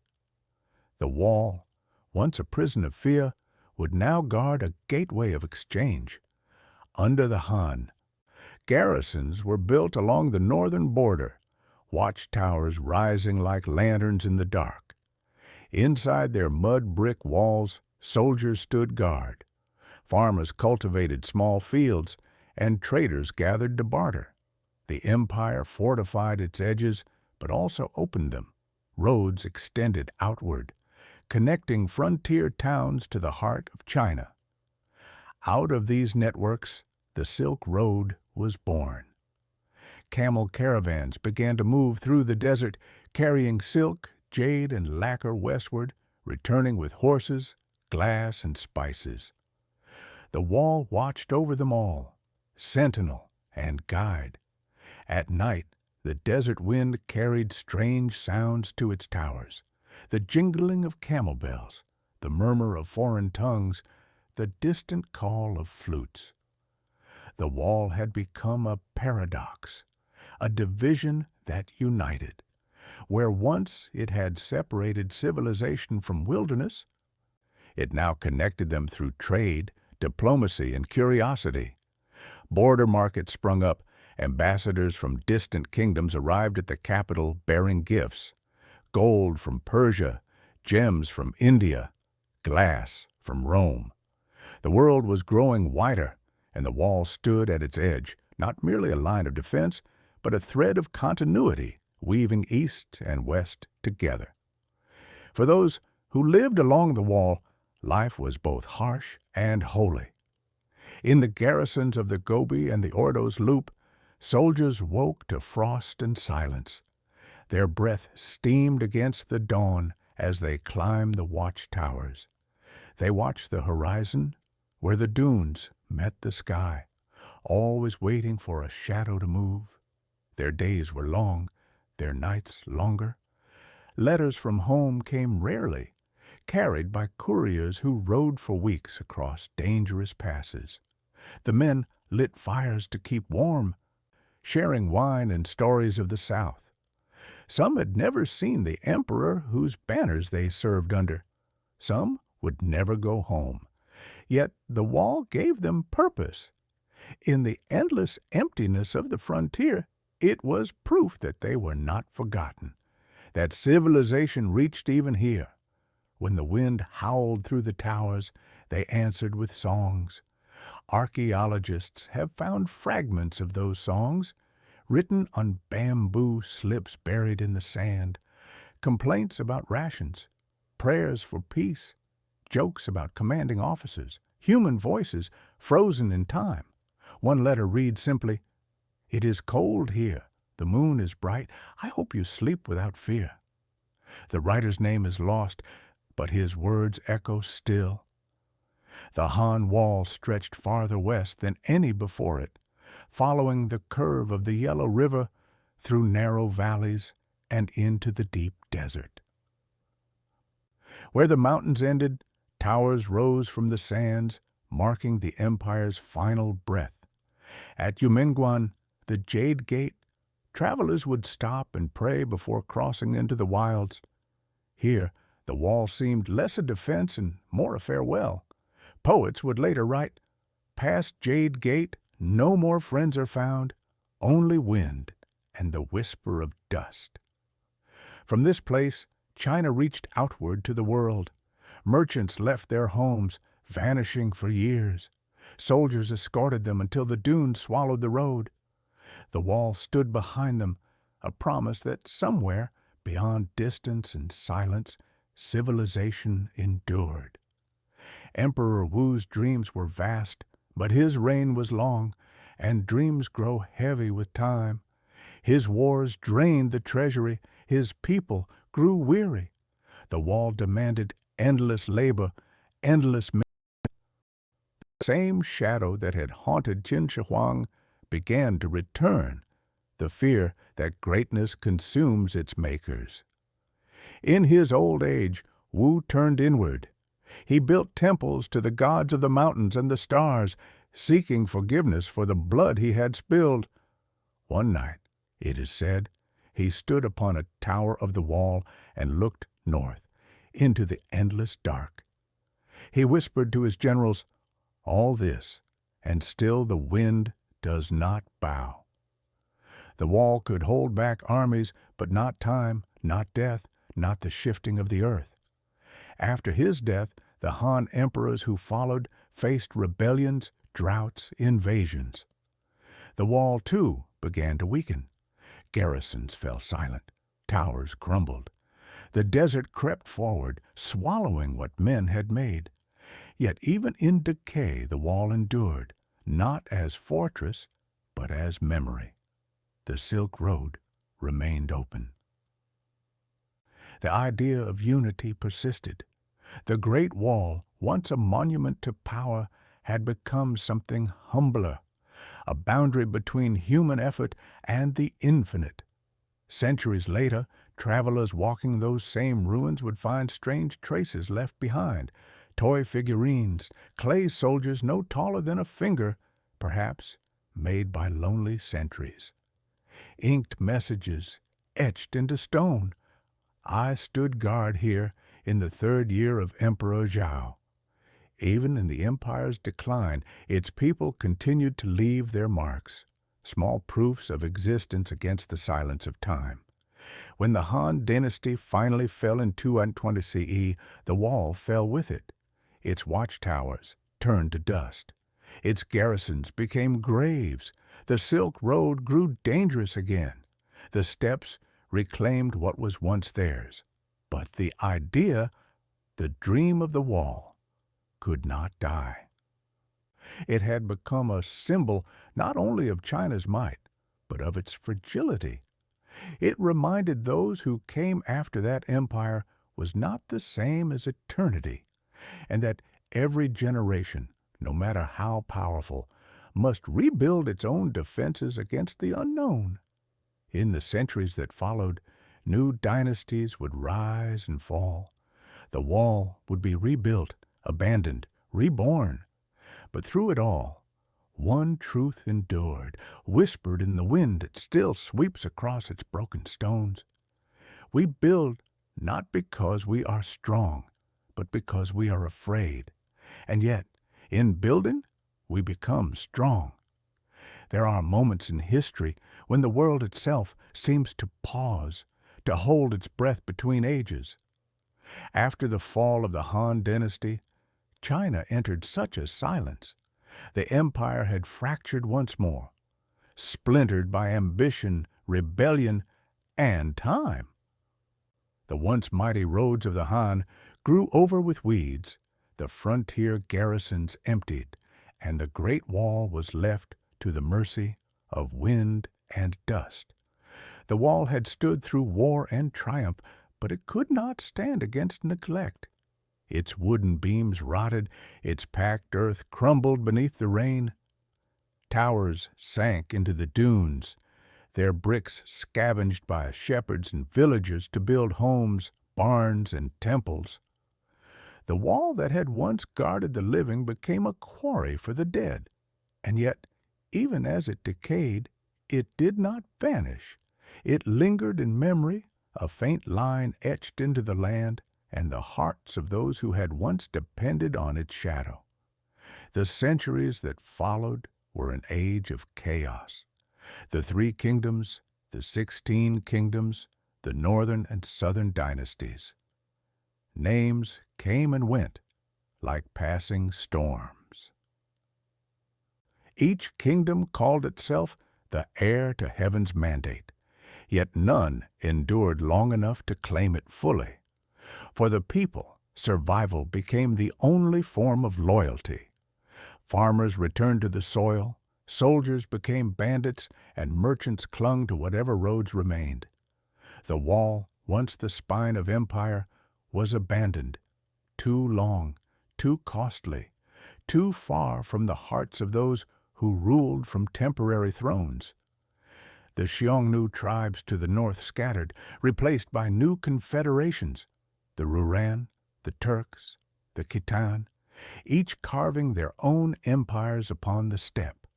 Speaker 1: The wall, once a prison of fear, would now guard a gateway of exchange. Under the Han, garrisons were built along the northern border, watchtowers rising like lanterns in the dark. Inside their mud-brick walls, soldiers stood guard. Farmers cultivated small fields, and traders gathered to barter. The empire fortified its edges, but also opened them. Roads extended outward, connecting frontier towns to the heart of China. Out of these networks, the Silk Road was born. Camel caravans began to move through the desert, carrying silk, jade, and lacquer westward, returning with horses, glass, and spices. The wall watched over them all, sentinel and guide. At night, the desert wind carried strange sounds to its towers, the jingling of camel bells, the murmur of foreign tongues, the distant call of flutes. The wall had become a paradox, a division that united. Where once it had separated civilization from wilderness, it now connected them through trade, diplomacy, and curiosity. Border markets sprung up. Ambassadors from distant kingdoms arrived at the capital bearing gifts: gold from Persia, gems from India, glass from Rome. The world was growing wider, and the wall stood at its edge, not merely a line of defense, but a thread of continuity, weaving east and west together. For those who lived along the wall, life was both harsh and holy. In the garrisons of the Gobi and the Ordos Loop, soldiers woke to frost and silence. Their breath steamed against the dawn as they climbed the watchtowers. They watched the horizon where the dunes met the sky, always waiting for a shadow to move. Their days were long, their nights longer. Letters from home came rarely, carried by couriers who rode for weeks across dangerous passes. The men lit fires to keep warm, sharing wine and stories of the South. Some had never seen the emperor whose banners they served under. Some would never go home. Yet the wall gave them purpose. In the endless emptiness of the frontier, it was proof that they were not forgotten, that civilization reached even here. When the wind howled through the towers, they answered with songs. Archaeologists have found fragments of those songs, written on bamboo slips buried in the sand, complaints about rations, prayers for peace, jokes about commanding officers, human voices frozen in time. One letter reads simply, "It is cold here. The moon is bright. I hope you sleep without fear." The writer's name is lost, but his words echo still. The Han Wall stretched farther west than any before it, following the curve of the Yellow River through narrow valleys and into the deep desert. Where the mountains ended, towers rose from the sands, marking the empire's final breath. At Yumengguan, the Jade Gate, travelers would stop and pray before crossing into the wilds. Here, the wall seemed less a defense and more a farewell. Poets would later write, "Past Jade Gate, no more friends are found, only wind and the whisper of dust." From this place, China reached outward to the world. Merchants left their homes, vanishing for years. Soldiers escorted them until the dunes swallowed the road. The wall stood behind them, a promise that somewhere, beyond distance and silence, civilization endured. Emperor Wu's dreams were vast, but his reign was long, and dreams grow heavy with time. His wars drained the treasury, his people grew weary. The wall demanded endless labor, endless men. The same shadow that had haunted Qin Shi Huang began to return, the fear that greatness consumes its makers. In his old age, Wu turned inward. He built temples to the gods of the mountains and the stars, seeking forgiveness for the blood he had spilled. One night, it is said, he stood upon a tower of the wall and looked north, into the endless dark. He whispered to his generals, "All this, and still the wind does not bow." The wall could hold back armies, but not time, not death, not the shifting of the earth. After his death, the Han emperors who followed faced rebellions, droughts, invasions. The wall, too, began to weaken. Garrisons fell silent. Towers crumbled. The desert crept forward, swallowing what men had made. Yet even in decay the wall endured, not as fortress, but as memory. The Silk Road remained open. The idea of unity persisted. The Great Wall, once a monument to power, had become something humbler, a boundary between human effort and the infinite. Centuries later, travelers walking those same ruins would find strange traces left behind, toy figurines, clay soldiers no taller than a finger, perhaps made by lonely sentries. Inked messages etched into stone. "I stood guard here in the 3rd year of Emperor Zhao." Even in the empire's decline, its people continued to leave their marks, small proofs of existence against the silence of time. When the Han Dynasty finally fell in 220 CE, the wall fell with it. Its watchtowers turned to dust. Its garrisons became graves. The Silk Road grew dangerous again. The steppes reclaimed what was once theirs. But the idea, the dream of the wall, could not die. It had become a symbol not only of China's might, but of its fragility. It reminded those who came after that empire was not the same as eternity, and that every generation, no matter how powerful, must rebuild its own defenses against the unknown. In the centuries that followed, new dynasties would rise and fall. The wall would be rebuilt, abandoned, reborn. But through it all, one truth endured, whispered in the wind that still sweeps across its broken stones. We build not because we are strong, but because we are afraid. And yet, in building, we become strong. There are moments in history when the world itself seems to pause, to hold its breath between ages. After the fall of the Han Dynasty, China entered such a silence. The empire had fractured once more, splintered by ambition, rebellion, and time. The once mighty roads of the Han grew over with weeds, the frontier garrisons emptied, and the great wall was left to the mercy of wind and dust. The wall had stood through war and triumph, but it could not stand against neglect. Its wooden beams rotted, its packed earth crumbled beneath the rain. Towers sank into the dunes, their bricks scavenged by shepherds and villagers to build homes, barns, and temples. The wall that had once guarded the living became a quarry for the dead, and yet, even as it decayed, it did not vanish. It lingered in memory, a faint line etched into the land and the hearts of those who had once depended on its shadow. The centuries that followed were an age of chaos. The 3 kingdoms, the 16 kingdoms, the northern and southern dynasties. Names came and went like passing storms. Each kingdom called itself the heir to heaven's mandate, yet none endured long enough to claim it fully. For the people, survival became the only form of loyalty. Farmers returned to the soil, soldiers became bandits, and merchants clung to whatever roads remained. The wall, once the spine of empire, was abandoned, too long, too costly, too far from the hearts of those who ruled from temporary thrones. The Xiongnu tribes to the north scattered, replaced by new confederations, the Ruran, the Turks, the Khitan, each carving their own empires upon the steppe.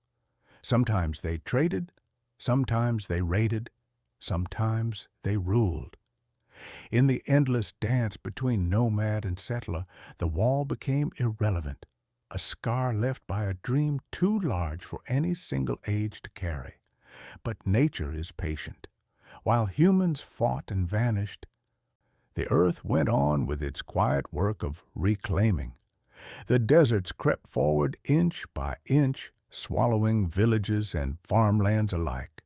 Speaker 1: Sometimes they traded, sometimes they raided, sometimes they ruled. In the endless dance between nomad and settler, the wall became irrelevant, a scar left by a dream too large for any single age to carry. But nature is patient. While humans fought and vanished, the earth went on with its quiet work of reclaiming. The deserts crept forward inch by inch, swallowing villages and farmlands alike.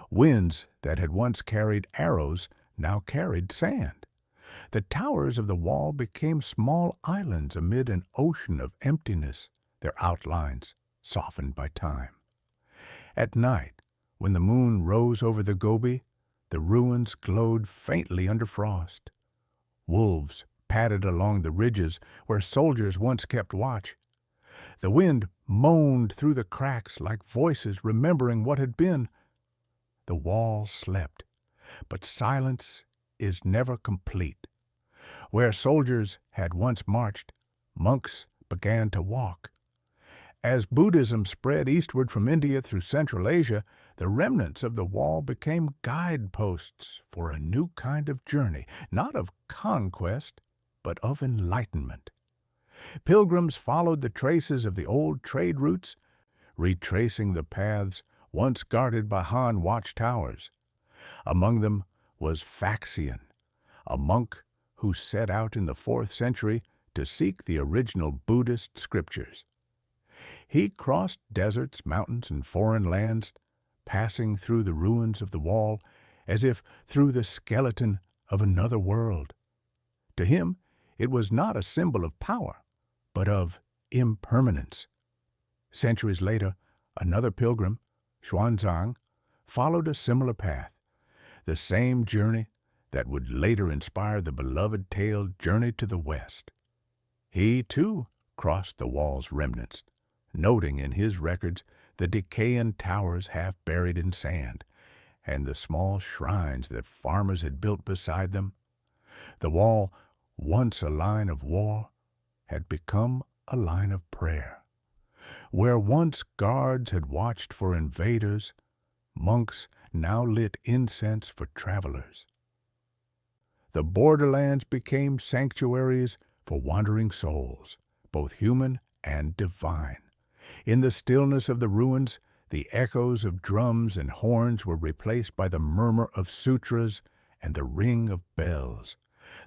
Speaker 1: Winds that had once carried arrows now carried sand. The towers of the wall became small islands amid an ocean of emptiness, their outlines softened by time. At night, when the moon rose over the Gobi, the ruins glowed faintly under frost. Wolves padded along the ridges where soldiers once kept watch. The wind moaned through the cracks like voices remembering what had been. The wall slept, but silence is never complete. Where soldiers had once marched, monks began to walk. As Buddhism spread eastward from India through Central Asia, the remnants of the wall became guideposts for a new kind of journey, not of conquest, but of enlightenment. Pilgrims followed the traces of the old trade routes, retracing the paths once guarded by Han watchtowers. Among them was Faxian, a monk who set out in the 4th century to seek the original Buddhist scriptures. He crossed deserts, mountains, and foreign lands, passing through the ruins of the wall as if through the skeleton of another world. To him, it was not a symbol of power, but of impermanence. Centuries later, another pilgrim, Xuanzang, followed a similar path, the same journey that would later inspire the beloved tale Journey to the West. He, too, crossed the wall's remnants, noting in his records the decaying towers half buried in sand, and the small shrines that farmers had built beside them. The wall, once a line of war, had become a line of prayer. Where once guards had watched for invaders, monks now lit incense for travelers. The borderlands became sanctuaries for wandering souls, both human and divine. In the stillness of the ruins, the echoes of drums and horns were replaced by the murmur of sutras and the ring of bells.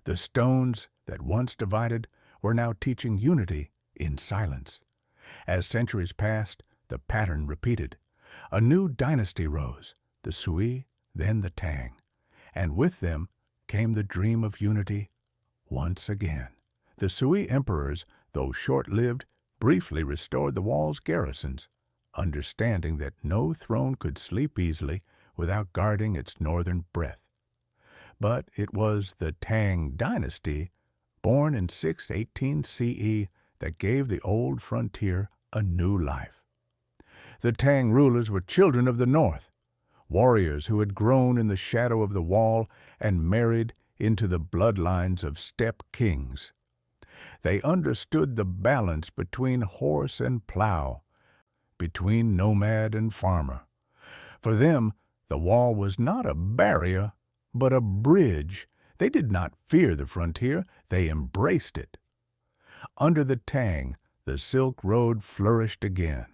Speaker 1: The stones that once divided were now teaching unity in silence. As centuries passed, the pattern repeated. A new dynasty rose, the Sui, then the Tang, and with them came the dream of unity once again. The Sui emperors, though short-lived, briefly restored the wall's garrisons, understanding that no throne could sleep easily without guarding its northern breadth. But it was the Tang dynasty, born in 618 CE, that gave the old frontier a new life. The Tang rulers were children of the north, warriors who had grown in the shadow of the wall and married into the bloodlines of steppe kings. They understood the balance between horse and plow, between nomad and farmer. For them, the wall was not a barrier, but a bridge. They did not fear the frontier, they embraced it. Under the Tang, the Silk Road flourished again.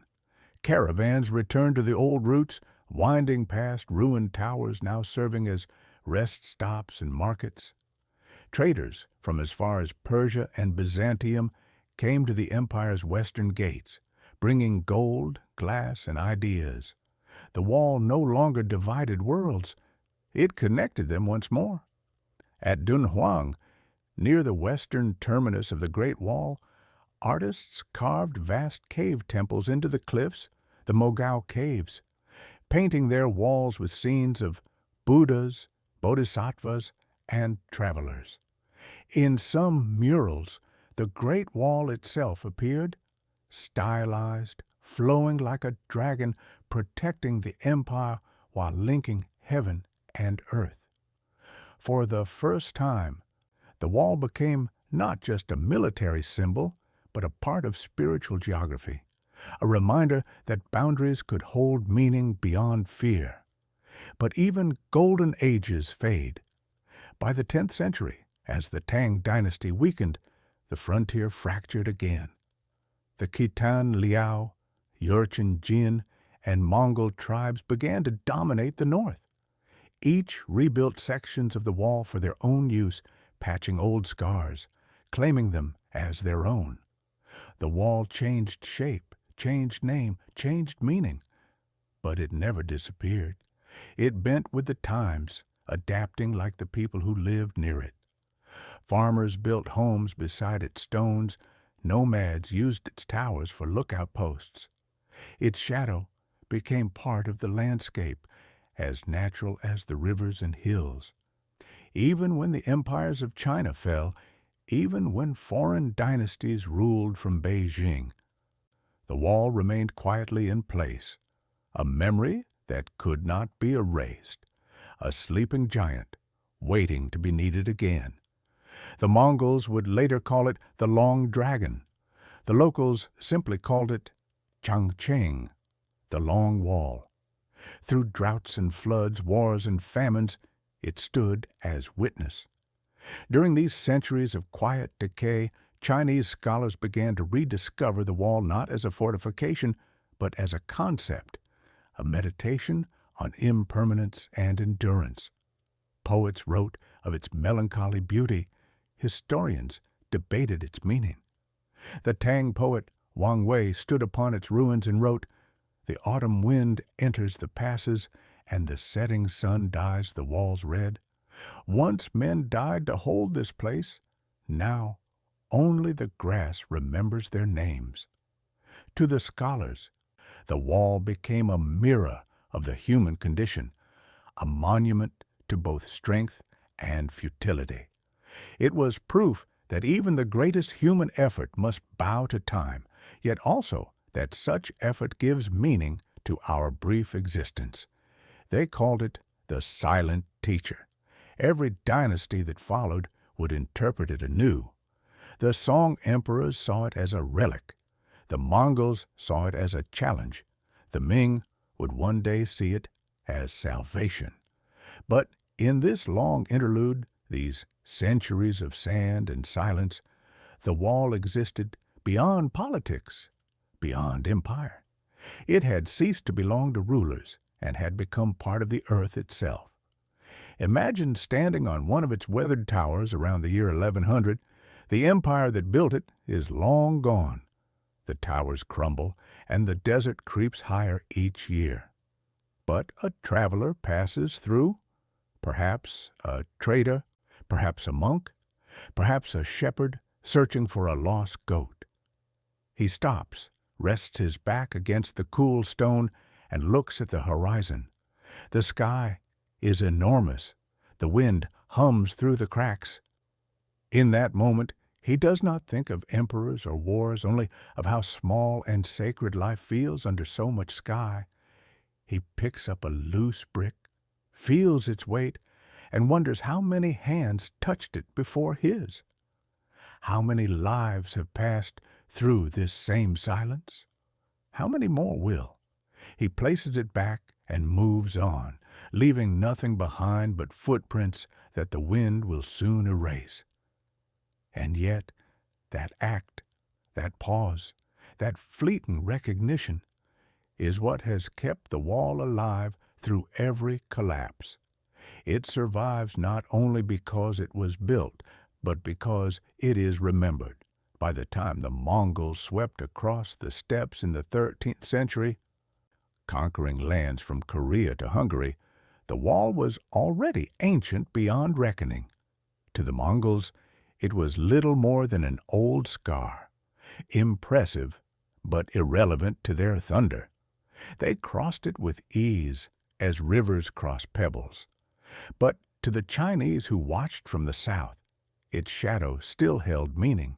Speaker 1: Caravans returned to the old routes, winding past ruined towers now serving as rest stops and markets. Traders from as far as Persia and Byzantium came to the empire's western gates, bringing gold, glass, and ideas. The wall no longer divided worlds. It connected them once more. At Dunhuang, near the western terminus of the Great Wall, artists carved vast cave temples into the cliffs, the Mogao Caves, painting their walls with scenes of Buddhas, bodhisattvas, and travelers. In some murals, the Great Wall itself appeared, stylized, flowing like a dragon, protecting the empire while linking heaven and earth. For the first time, the wall became not just a military symbol, but a part of spiritual geography, a reminder that boundaries could hold meaning beyond fear. But even golden ages fade. By the 10th century, as the Tang dynasty weakened, the frontier fractured again. The Khitan Liao, Jurchen Jin, and Mongol tribes began to dominate the north. Each rebuilt sections of the wall for their own use, patching old scars, claiming them as their own. The wall changed shape, changed name, changed meaning, but it never disappeared. It bent with the times, adapting like the people who lived near it. Farmers built homes beside its stones. Nomads used its towers for lookout posts. Its shadow became part of the landscape, as natural as the rivers and hills. Even when the empires of China fell, even when foreign dynasties ruled from Beijing, the wall remained quietly in place, a memory that could not be erased, a sleeping giant waiting to be needed again. The Mongols would later call it the Long Dragon. The locals simply called it Changcheng, the Long Wall. Through droughts and floods, wars and famines, it stood as witness. During these centuries of quiet decay, Chinese scholars began to rediscover the wall not as a fortification, but as a concept, a meditation on impermanence and endurance. Poets wrote of its melancholy beauty. Historians debated its meaning. The Tang poet Wang Wei stood upon its ruins and wrote, "The autumn wind enters the passes, and the setting sun dyes the walls red. Once men died to hold this place, now only the grass remembers their names." To the scholars, the wall became a mirror of the human condition, a monument to both strength and futility. It was proof that even the greatest human effort must bow to time, yet also that such effort gives meaning to our brief existence. They called it the silent teacher. Every dynasty that followed would interpret it anew. The Song emperors saw it as a relic. The Mongols saw it as a challenge. The Ming would one day see it as salvation. But in this long interlude, these centuries of sand and silence, the wall existed beyond politics, beyond empire. It had ceased to belong to rulers and had become part of the earth itself. Imagine standing on one of its weathered towers around the year 1100. The empire that built it is long gone, The towers crumble, and the desert creeps higher each year. But a traveler passes through, perhaps a trader, perhaps a monk, perhaps a shepherd searching for a lost goat. He stops, rests his back against the cool stone, and looks at the horizon. The sky is enormous. The wind hums through the cracks. In that moment, he does not think of emperors or wars, only of how small and sacred life feels under so much sky. He picks up a loose brick, feels its weight, and wonders how many hands touched it before his. How many lives have passed through this same silence? How many more will? He places it back and moves on, leaving nothing behind but footprints that the wind will soon erase. And yet, that act, that pause, that fleeting recognition is what has kept the wall alive through every collapse. It survives not only because it was built, but because it is remembered. By the time the Mongols swept across the steppes in the 13th century, conquering lands from Korea to Hungary, the wall was already ancient beyond reckoning. To the Mongols, it was little more than an old scar, impressive but irrelevant to their thunder. They crossed it with ease, as rivers cross pebbles. But to the Chinese who watched from the south, its shadow still held meaning.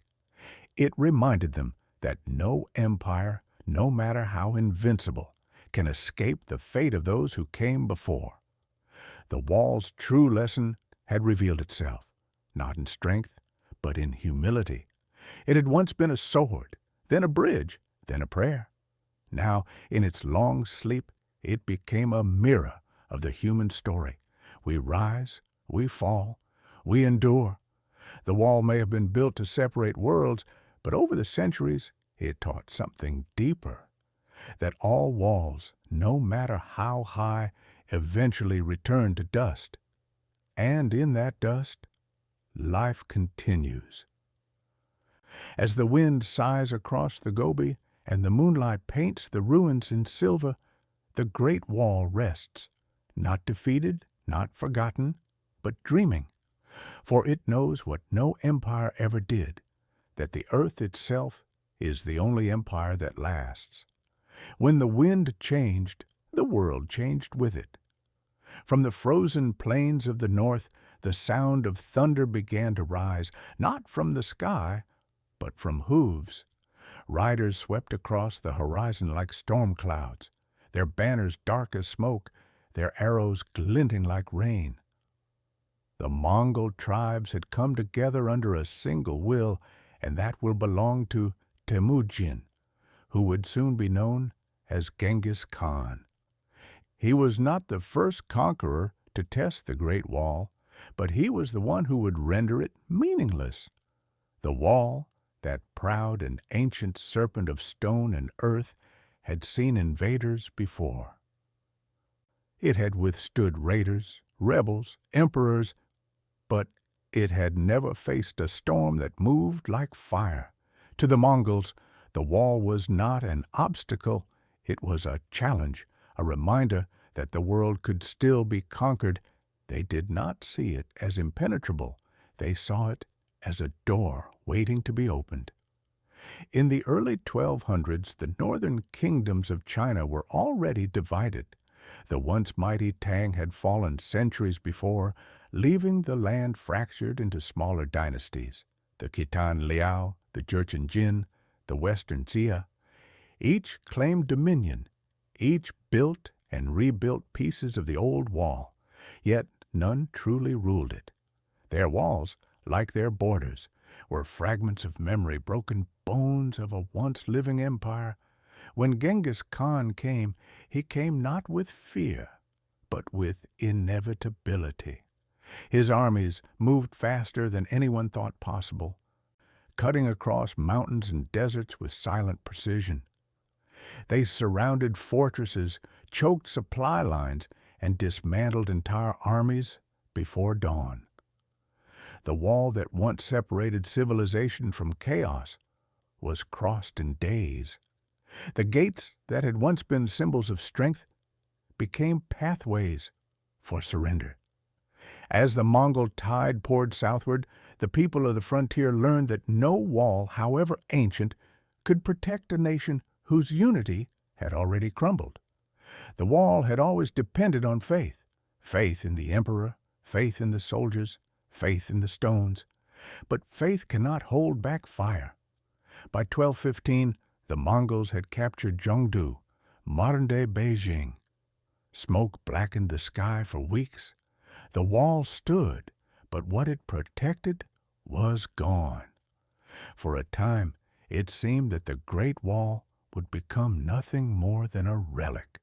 Speaker 1: It reminded them that no empire, no matter how invincible, can escape the fate of those who came before. The wall's true lesson had revealed itself, not in strength, but in humility. It had once been a sword, then a bridge, then a prayer. Now, in its long sleep, it became a mirror of the human story. We rise, we fall, we endure. The wall may have been built to separate worlds, but over the centuries it taught something deeper, that all walls, no matter how high, eventually return to dust. And in that dust, life continues. As the wind sighs across the Gobi and the moonlight paints the ruins in silver, the Great Wall rests, not defeated, not forgotten, but dreaming. For it knows what no empire ever did, that the earth itself is the only empire that lasts. When the wind changed, the world changed with it. From the frozen plains of the north, the sound of thunder began to rise, not from the sky, but from hooves. Riders swept across the horizon like storm clouds, their banners dark as smoke, their arrows glinting like rain. The Mongol tribes had come together under a single will, and that will belonged to Temujin, who would soon be known as Genghis Khan. He was not the first conqueror to test the Great Wall, but he was the one who would render it meaningless. The wall, that proud and ancient serpent of stone and earth, had seen invaders before. It had withstood raiders, rebels, emperors, but it had never faced a storm that moved like fire. To the Mongols, the wall was not an obstacle, it was a challenge, a reminder that the world could still be conquered. They did not see it as impenetrable, they saw it as a door waiting to be opened. In the early 1200s, the northern kingdoms of China were already divided. The once mighty Tang had fallen centuries before, leaving the land fractured into smaller dynasties. The Khitan Liao, the Jurchen Jin, the Western Xia. Each claimed dominion, each built and rebuilt pieces of the old wall, yet none truly ruled it. Their walls, like their borders, were fragments of memory, broken bones of a once living empire. When Genghis Khan came, he came not with fear, but with inevitability. His armies moved faster than anyone thought possible, cutting across mountains and deserts with silent precision. They surrounded fortresses, choked supply lines, and dismantled entire armies before dawn. The wall that once separated civilization from chaos was crossed in days. The gates that had once been symbols of strength became pathways for surrender. As the Mongol tide poured southward, the people of the frontier learned that no wall, however ancient, could protect a nation whose unity had already crumbled. The wall had always depended on faith, faith in the emperor, faith in the soldiers, faith in the stones. But faith cannot hold back fire. By 1215, the Mongols had captured Zhongdu, modern-day Beijing. Smoke blackened the sky for weeks. The wall stood, but what it protected was gone. For a time, it seemed that the Great Wall would become nothing more than a relic.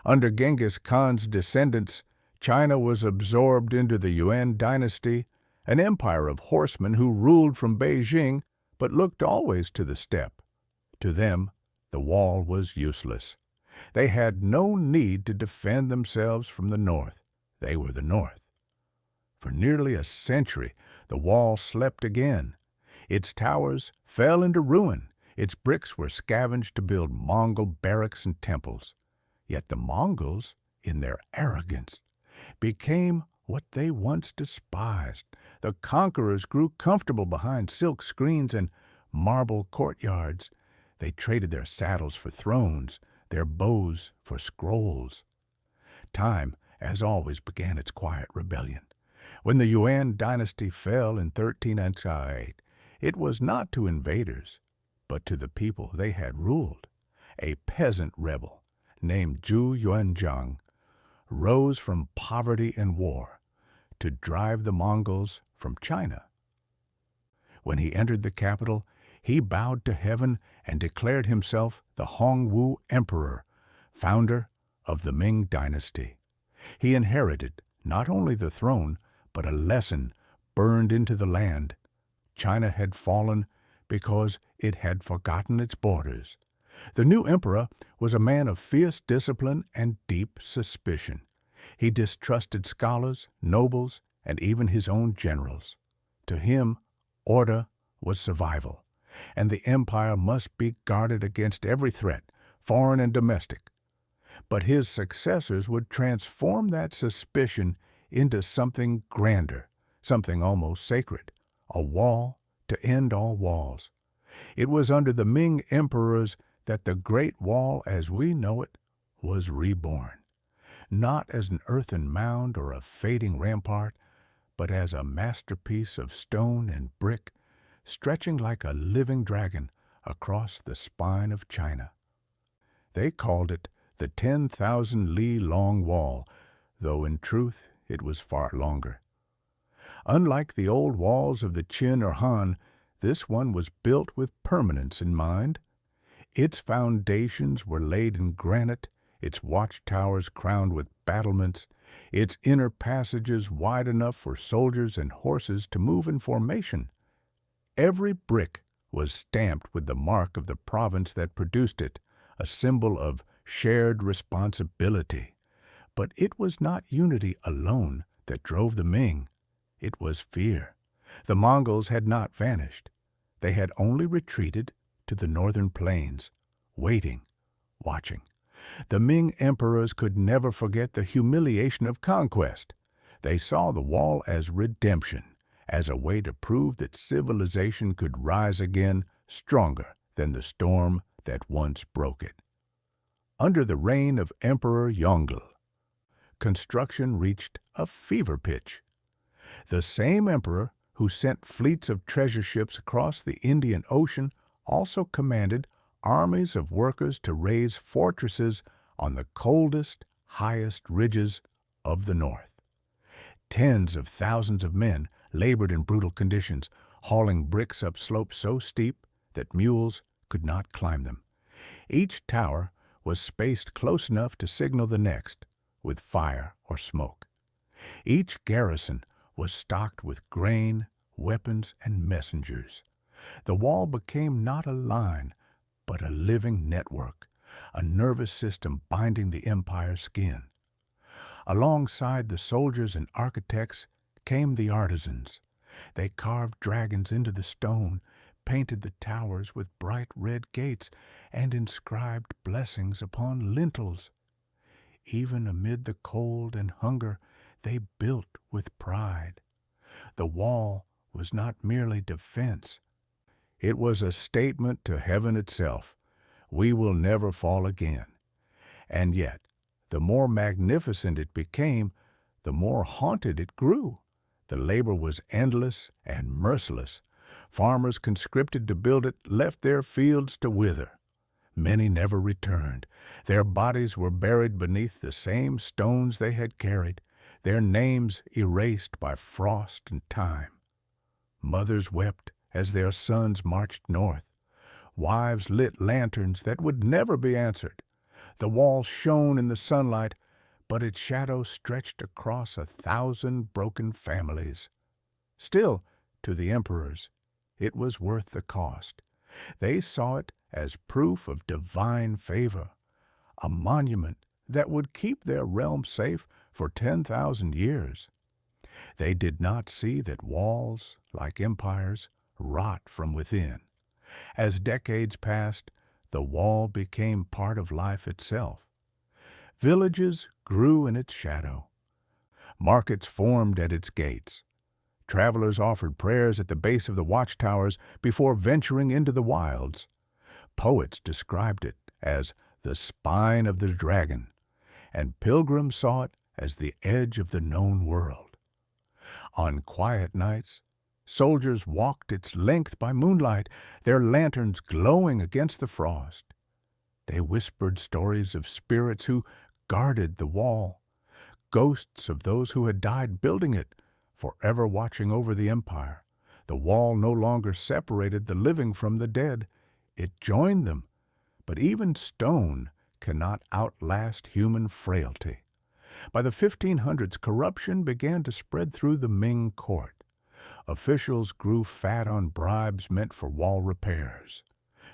Speaker 1: Under Genghis Khan's descendants, China was absorbed into the Yuan dynasty, an empire of horsemen who ruled from Beijing but looked always to the steppe. To them, the wall was useless. They had no need to defend themselves from the north. They were the north. For nearly a century, the wall slept again. Its towers fell into ruin. Its bricks were scavenged to build Mongol barracks and temples. Yet the Mongols, in their arrogance, became what they once despised. The conquerors grew comfortable behind silk screens and marble courtyards. They traded their saddles for thrones, their bows for scrolls. Time, as always, began its quiet rebellion. When the Yuan dynasty fell in 1398, it was not to invaders, but to the people they had ruled. A peasant rebel named Zhu Yuanzhang rose from poverty and war to drive the Mongols from China. When he entered the capital, he bowed to heaven and declared himself the Hongwu Emperor, founder of the Ming dynasty. He inherited not only the throne, but a lesson burned into the land. China had fallen because it had forgotten its borders. The new emperor was a man of fierce discipline and deep suspicion. He distrusted scholars, nobles, and even his own generals. To him, order was survival, and the empire must be guarded against every threat, foreign and domestic. But his successors would transform that suspicion into something grander, something almost sacred, a wall to end all walls. It was under the Ming emperors that the Great Wall as we know it was reborn, not as an earthen mound or a fading rampart, but as a masterpiece of stone and brick, stretching like a living dragon across the spine of China. They called it the 10,000-li-long wall, though in truth it was far longer. Unlike the old walls of the Qin or Han, this one was built with permanence in mind. Its foundations were laid in granite, its watchtowers crowned with battlements, its inner passages wide enough for soldiers and horses to move in formation. Every brick was stamped with the mark of the province that produced it, a symbol of shared responsibility. But it was not unity alone that drove the Ming. It was fear. The Mongols had not vanished. They had only retreated to the northern plains, waiting, watching. The Ming emperors could never forget the humiliation of conquest. They saw the wall as redemption, as a way to prove that civilization could rise again stronger than the storm that once broke it. Under the reign of Emperor Yongle, construction reached a fever pitch. The same emperor who sent fleets of treasure ships across the Indian Ocean also commanded armies of workers to raise fortresses on the coldest, highest ridges of the north. Tens of thousands of men labored in brutal conditions, hauling bricks up slopes so steep that mules could not climb them. Each tower was spaced close enough to signal the next with fire or smoke. Each garrison was stocked with grain, weapons, and messengers. The wall became not a line, but a living network, a nervous system binding the empire's skin. Alongside the soldiers and architects came the artisans. They carved dragons into the stone, painted the towers with bright red gates and inscribed blessings upon lintels. Even amid the cold and hunger, they built with pride. The wall was not merely defense. It was a statement to heaven itself. We will never fall again. And yet, the more magnificent it became, the more haunted it grew. The labor was endless and merciless. Farmers conscripted to build it left their fields to wither. Many never returned. Their bodies were buried beneath the same stones they had carried, their names erased by frost and time. Mothers wept as their sons marched north. Wives lit lanterns that would never be answered. The wall shone in the sunlight, but its shadow stretched across 1,000 broken families. Still, to the emperors, it was worth the cost. They saw it as proof of divine favor, a monument that would keep their realm safe for 10,000 years. They did not see that walls, like empires, rot from within. As decades passed, the wall became part of life itself. Villages grew in its shadow. Markets formed at its gates. Travelers offered prayers at the base of the watchtowers before venturing into the wilds. Poets described it as the spine of the dragon, and pilgrims saw it as the edge of the known world. On quiet nights, soldiers walked its length by moonlight, their lanterns glowing against the frost. They whispered stories of spirits who guarded the wall, ghosts of those who had died building it, forever watching over the empire. The wall no longer separated the living from the dead. It joined them. But even stone cannot outlast human frailty. By the 1500s, corruption began to spread through the Ming court. Officials grew fat on bribes meant for wall repairs.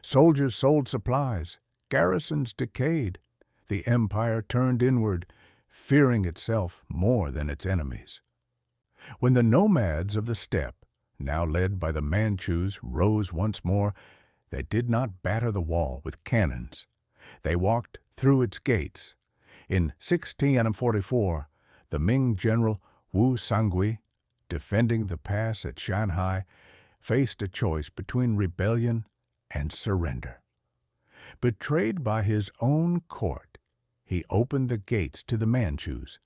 Speaker 1: Soldiers sold supplies. Garrisons decayed. The empire turned inward, fearing itself more than its enemies. When the nomads of the steppe, now led by the Manchus, rose once more, they did not batter the wall with cannons. They walked through its gates. In 1644, the Ming general Wu Sangui, defending the pass at Shanhai, faced a choice between rebellion and surrender. Betrayed by his own court, he opened the gates to the Manchus,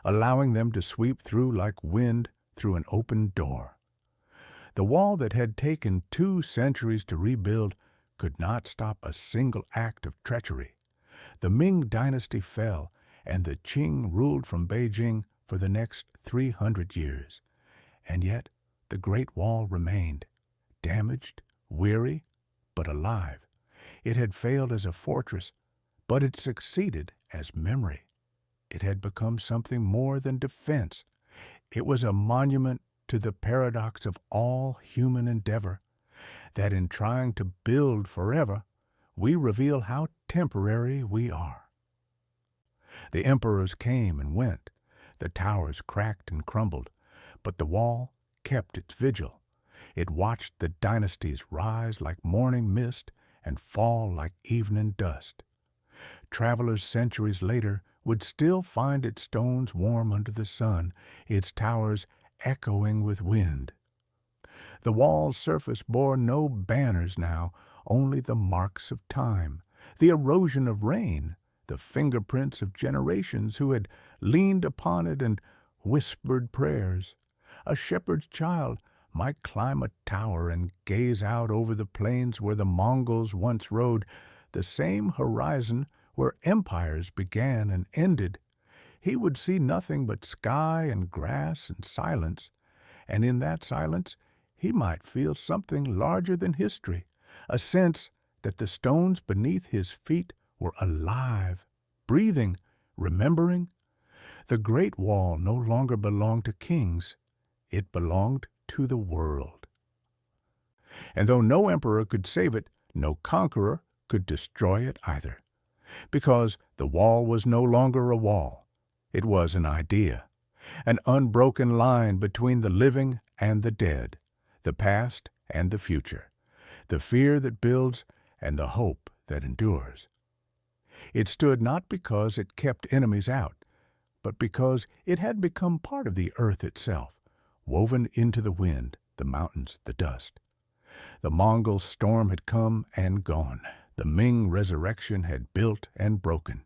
Speaker 1: allowing them to sweep through like wind through an open door. The wall that had taken 2 centuries to rebuild could not stop a single act of treachery. The Ming dynasty fell, and the Qing ruled from Beijing for the next 300 years. And yet the Great Wall remained, damaged, weary, but alive. It had failed as a fortress, but it succeeded as memory. It had become something more than defense. It was a monument to the paradox of all human endeavor, that in trying to build forever, we reveal how temporary we are. The emperors came and went. The towers cracked and crumbled, but the wall kept its vigil. It watched the dynasties rise like morning mist and fall like evening dust. Travelers centuries later would still find its stones warm under the sun, its towers echoing with wind. The wall's surface bore no banners now, only the marks of time, the erosion of rain, the fingerprints of generations who had leaned upon it and whispered prayers. A shepherd's child might climb a tower and gaze out over the plains where the Mongols once rode, the same horizon where empires began and ended. He would see nothing but sky and grass and silence, and in that silence he might feel something larger than history, a sense that the stones beneath his feet were alive, breathing, remembering. The Great Wall no longer belonged to kings. It belonged to the world. And though no emperor could save it, no conqueror could destroy it either. Because the wall was no longer a wall. It was an idea, an unbroken line between the living and the dead, the past and the future. the fear that builds and the hope that endures. It stood not because it kept enemies out, but because it had become part of the earth itself, woven into the wind, the mountains, the dust. The Mongol storm had come and gone. The Ming resurrection had built and broken.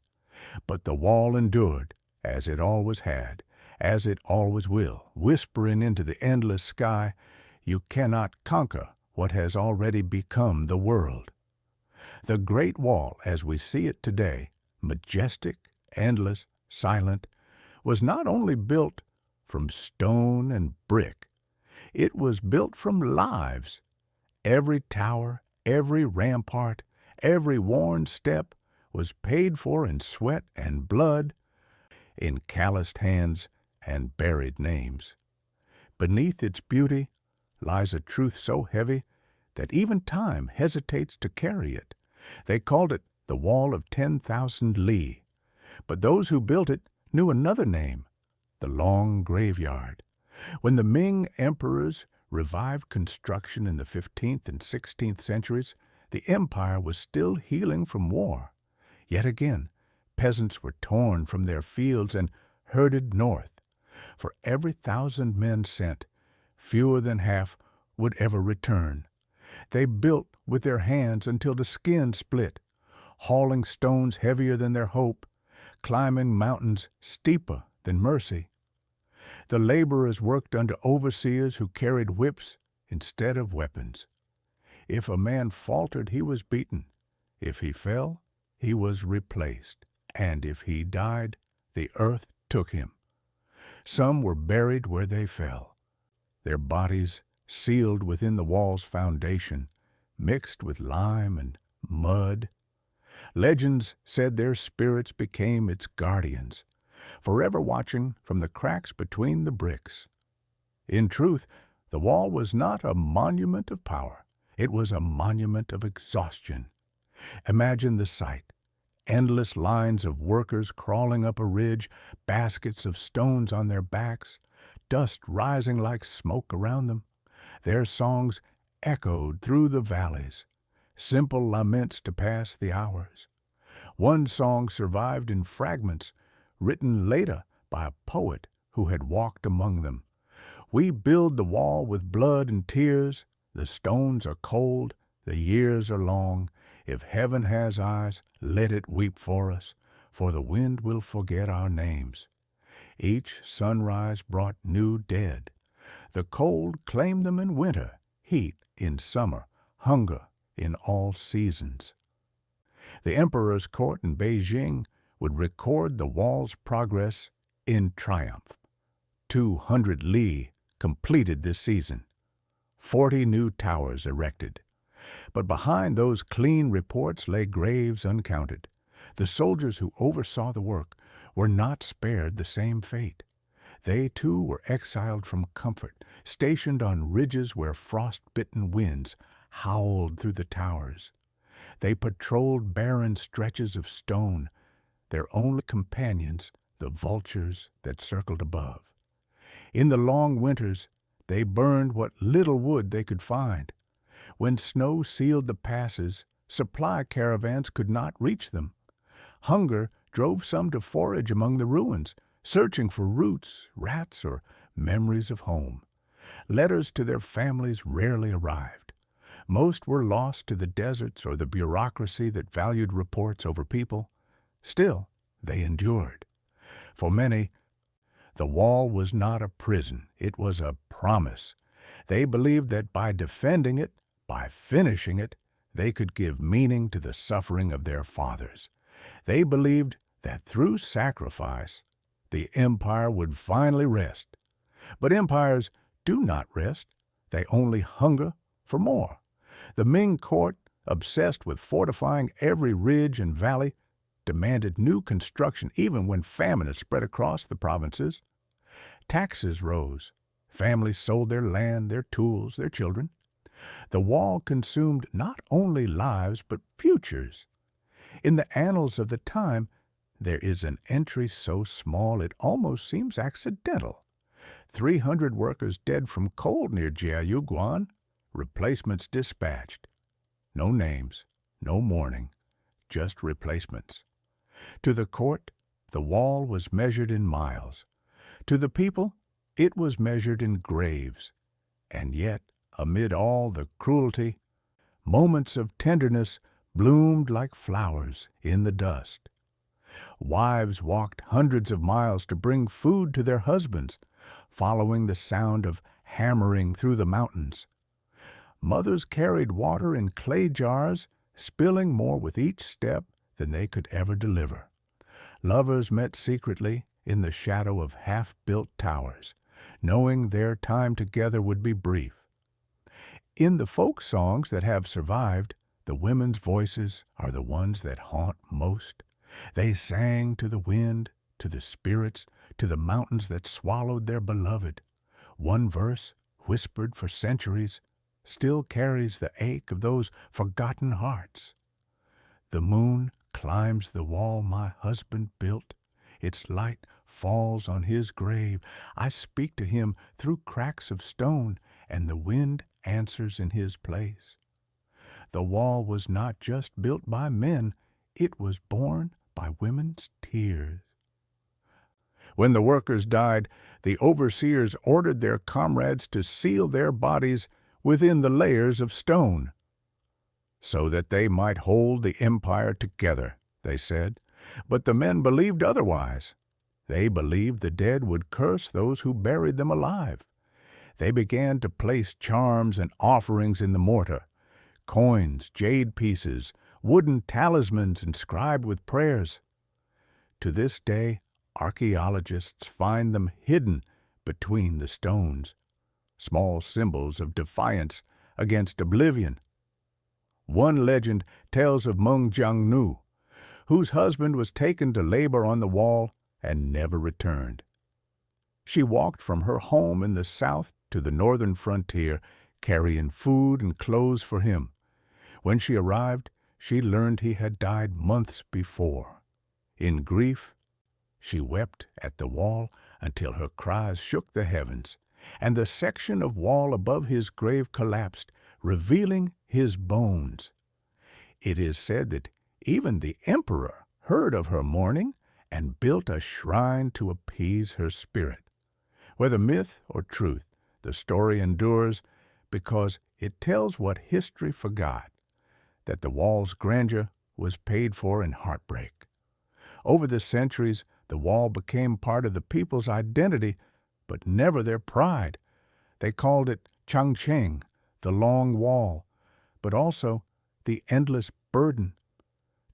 Speaker 1: But the wall endured, as it always had, as it always will, whispering into the endless sky, "You cannot conquer what has already become the world." The Great Wall, as we see it today, majestic, endless, silent, was not only built from stone and brick, it was built from lives. Every tower, every rampart, every worn step was paid for in sweat and blood, in calloused hands and buried names. Beneath its beauty lies a truth so heavy that even time hesitates to carry it. They called it the Wall of 10,000 Li, but those who built it knew another name, the Long Graveyard. When the Ming emperors revived construction in the 15th and 16th centuries, the empire was still healing from war. Yet again, peasants were torn from their fields and herded north. For every 1,000 men sent, fewer than half would ever return. They built with their hands until the skin split, hauling stones heavier than their hope, climbing mountains steeper than mercy. The laborers worked under overseers who carried whips instead of weapons. If a man faltered, he was beaten. If he fell, he was replaced. And if he died, the earth took him. Some were buried where they fell, their bodies sealed within the wall's foundation, mixed with lime and mud. Legends said their spirits became its guardians, forever watching from the cracks between the bricks. In truth, the wall was not a monument of power. It was a monument of exhaustion. Imagine the sight. Endless lines of workers crawling up a ridge, baskets of stones on their backs, dust rising like smoke around them. Their songs echoed through the valleys, simple laments to pass the hours. One song survived in fragments, written later by a poet who had walked among them. "We build the wall with blood and tears. The stones are cold, the years are long. If heaven has eyes, let it weep for us, for the wind will forget our names." Each sunrise brought new dead. The cold claimed them in winter, heat in summer, hunger in all seasons. The emperor's court in Beijing would record the wall's progress in triumph. 200 li completed this season, 40 new towers erected. But behind those clean reports lay graves uncounted. The soldiers who oversaw the work were not spared the same fate. They, too, were exiled from comfort, stationed on ridges where frost-bitten winds howled through the towers. They patrolled barren stretches of stone, their only companions the vultures that circled above. In the long winters, they burned what little wood they could find. When snow sealed the passes, supply caravans could not reach them. Hunger drove some to forage among the ruins, searching for roots, rats, or memories of home. Letters to their families rarely arrived. Most were lost to the deserts or the bureaucracy that valued reports over people. Still, they endured. For many, the wall was not a prison, it was a promise. They believed that by defending it, by finishing it, they could give meaning to the suffering of their fathers. They believed that through sacrifice, the empire would finally rest. But empires do not rest. They only hunger for more. The Ming court, obsessed with fortifying every ridge and valley, demanded new construction even when famine had spread across the provinces. Taxes rose. Families sold their land, their tools, their children. The wall consumed not only lives but futures. In the annals of the time, there is an entry so small it almost seems accidental. 300 workers dead from cold near Jiayuguan, replacements dispatched. No names, no mourning, just replacements. To the court, the wall was measured in miles. To the people, it was measured in graves. And yet, amid all the cruelty, moments of tenderness bloomed like flowers in the dust. Wives walked hundreds of miles to bring food to their husbands, following the sound of hammering through the mountains. Mothers carried water in clay jars, spilling more with each step than they could ever deliver. Lovers met secretly in the shadow of half-built towers, knowing their time together would be brief. In the folk songs that have survived, the women's voices are the ones that haunt most. They sang to the wind, to the spirits, to the mountains that swallowed their beloved. One verse, whispered for centuries, still carries the ache of those forgotten hearts. The moon climbs the wall my husband built. Its light falls on his grave. I speak to him through cracks of stone, and the wind answers in his place. The wall was not just built by men, it was born by women's tears. When the workers died, the overseers ordered their comrades to seal their bodies within the layers of stone, so that they might hold the empire together, they said. But the men believed otherwise. They believed the dead would curse those who buried them alive. They began to place charms and offerings in the mortar, coins, jade pieces, wooden talismans inscribed with prayers. To this day, archaeologists find them hidden between the stones, small symbols of defiance against oblivion. One legend tells of Meng Jiangnu, whose husband was taken to labor on the wall and never returned. She walked from her home in the south to the northern frontier, carrying food and clothes for him. When she arrived, she learned he had died months before. In grief, she wept at the wall until her cries shook the heavens, and the section of wall above his grave collapsed, revealing his bones. It is said that even the emperor heard of her mourning and built a shrine to appease her spirit. Whether myth or truth, the story endures because it tells what history forgot, that the wall's grandeur was paid for in heartbreak. Over the centuries, the wall became part of the people's identity, but never their pride. They called it Changcheng, the long wall, but also the endless burden.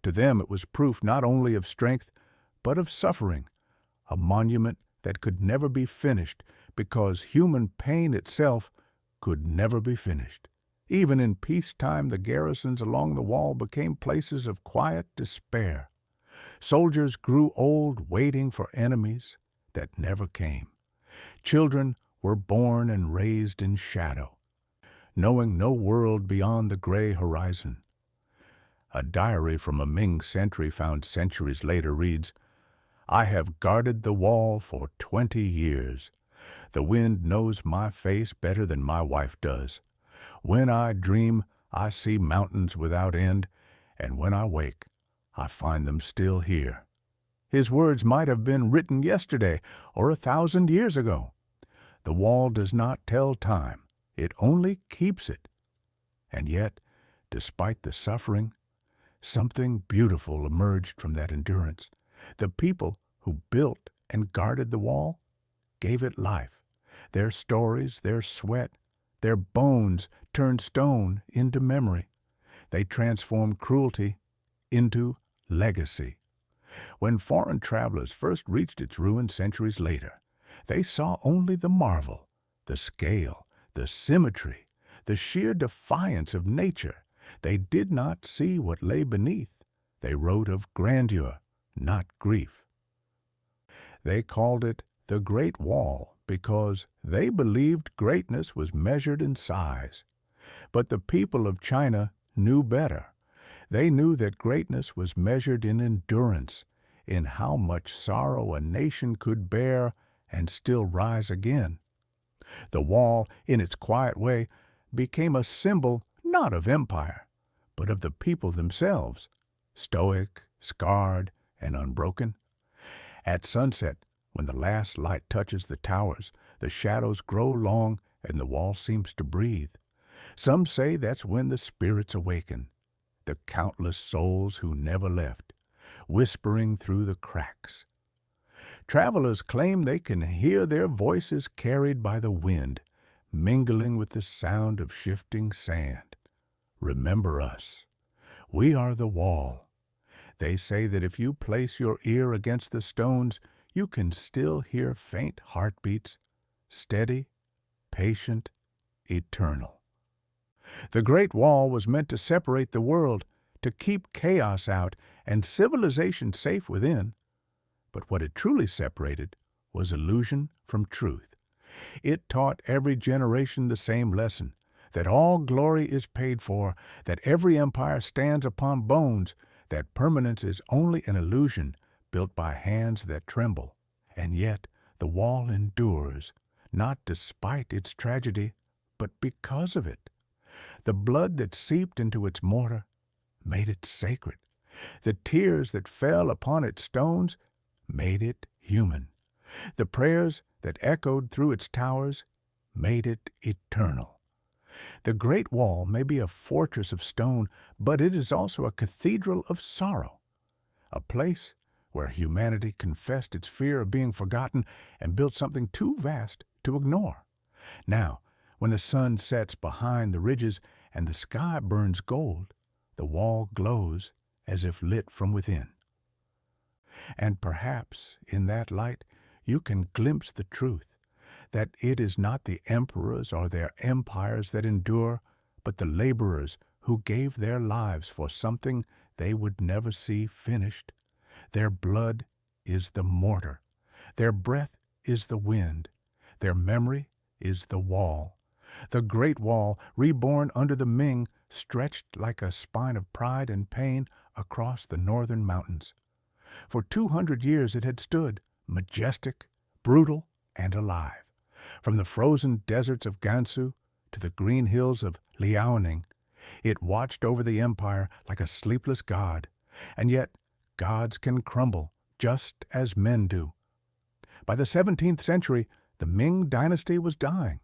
Speaker 1: To them it was proof not only of strength, but of suffering, a monument that could never be finished because human pain itself could never be finished. Even in peacetime, the garrisons along the wall became places of quiet despair. Soldiers grew old waiting for enemies that never came. Children were born and raised in shadow, knowing no world beyond the gray horizon. A diary from a Ming sentry found centuries later reads, "I have guarded the wall for 20 years. The wind knows my face better than my wife does. When I dream, I see mountains without end, and when I wake, I find them still here." His words might have been written yesterday or 1,000 years ago. The wall does not tell time, it only keeps it. And yet, despite the suffering, something beautiful emerged from that endurance. The people who built and guarded the wall gave it life. Their stories, their sweat, their bones turned stone into memory. They transformed cruelty into legacy. When foreign travelers first reached its ruins centuries later, they saw only the marvel, the scale, the symmetry, the sheer defiance of nature. They did not see what lay beneath. They wrote of grandeur, not grief. They called it the Great Wall because they believed greatness was measured in size. But the people of China knew better. They knew that greatness was measured in endurance, in how much sorrow a nation could bear and still rise again. The wall, in its quiet way, became a symbol not of empire, but of the people themselves, stoic, scarred, and unbroken. At sunset, when the last light touches the towers, the shadows grow long and the wall seems to breathe. Some say that's when the spirits awaken, the countless souls who never left, whispering through the cracks. Travelers claim they can hear their voices carried by the wind, mingling with the sound of shifting sand. Remember us. We are the wall. They say that if you place your ear against the stones, you can still hear faint heartbeats, steady, patient, eternal. The Great Wall was meant to separate the world, to keep chaos out and civilization safe within. But what it truly separated was illusion from truth. It taught every generation the same lesson, that all glory is paid for, that every empire stands upon bones, that permanence is only an illusion built by hands that tremble. And yet the wall endures, not despite its tragedy, but because of it. The blood that seeped into its mortar made it sacred. The tears that fell upon its stones made it human. The prayers that echoed through its towers made it eternal. The Great Wall may be a fortress of stone, but it is also a cathedral of sorrow, a place where humanity confessed its fear of being forgotten and built something too vast to ignore. Now, when the sun sets behind the ridges and the sky burns gold, the wall glows as if lit from within. And perhaps in that light you can glimpse the truth, that it is not the emperors or their empires that endure, but the laborers who gave their lives for something they would never see finished. Their blood is the mortar, their breath is the wind, their memory is the wall. The Great Wall, reborn under the Ming, stretched like a spine of pride and pain across the northern mountains. For 200 years it had stood, majestic, brutal, and alive. From the frozen deserts of Gansu to the green hills of Liaoning, it watched over the empire like a sleepless god. And yet, gods can crumble just as men do. By the 17th century, the Ming dynasty was dying,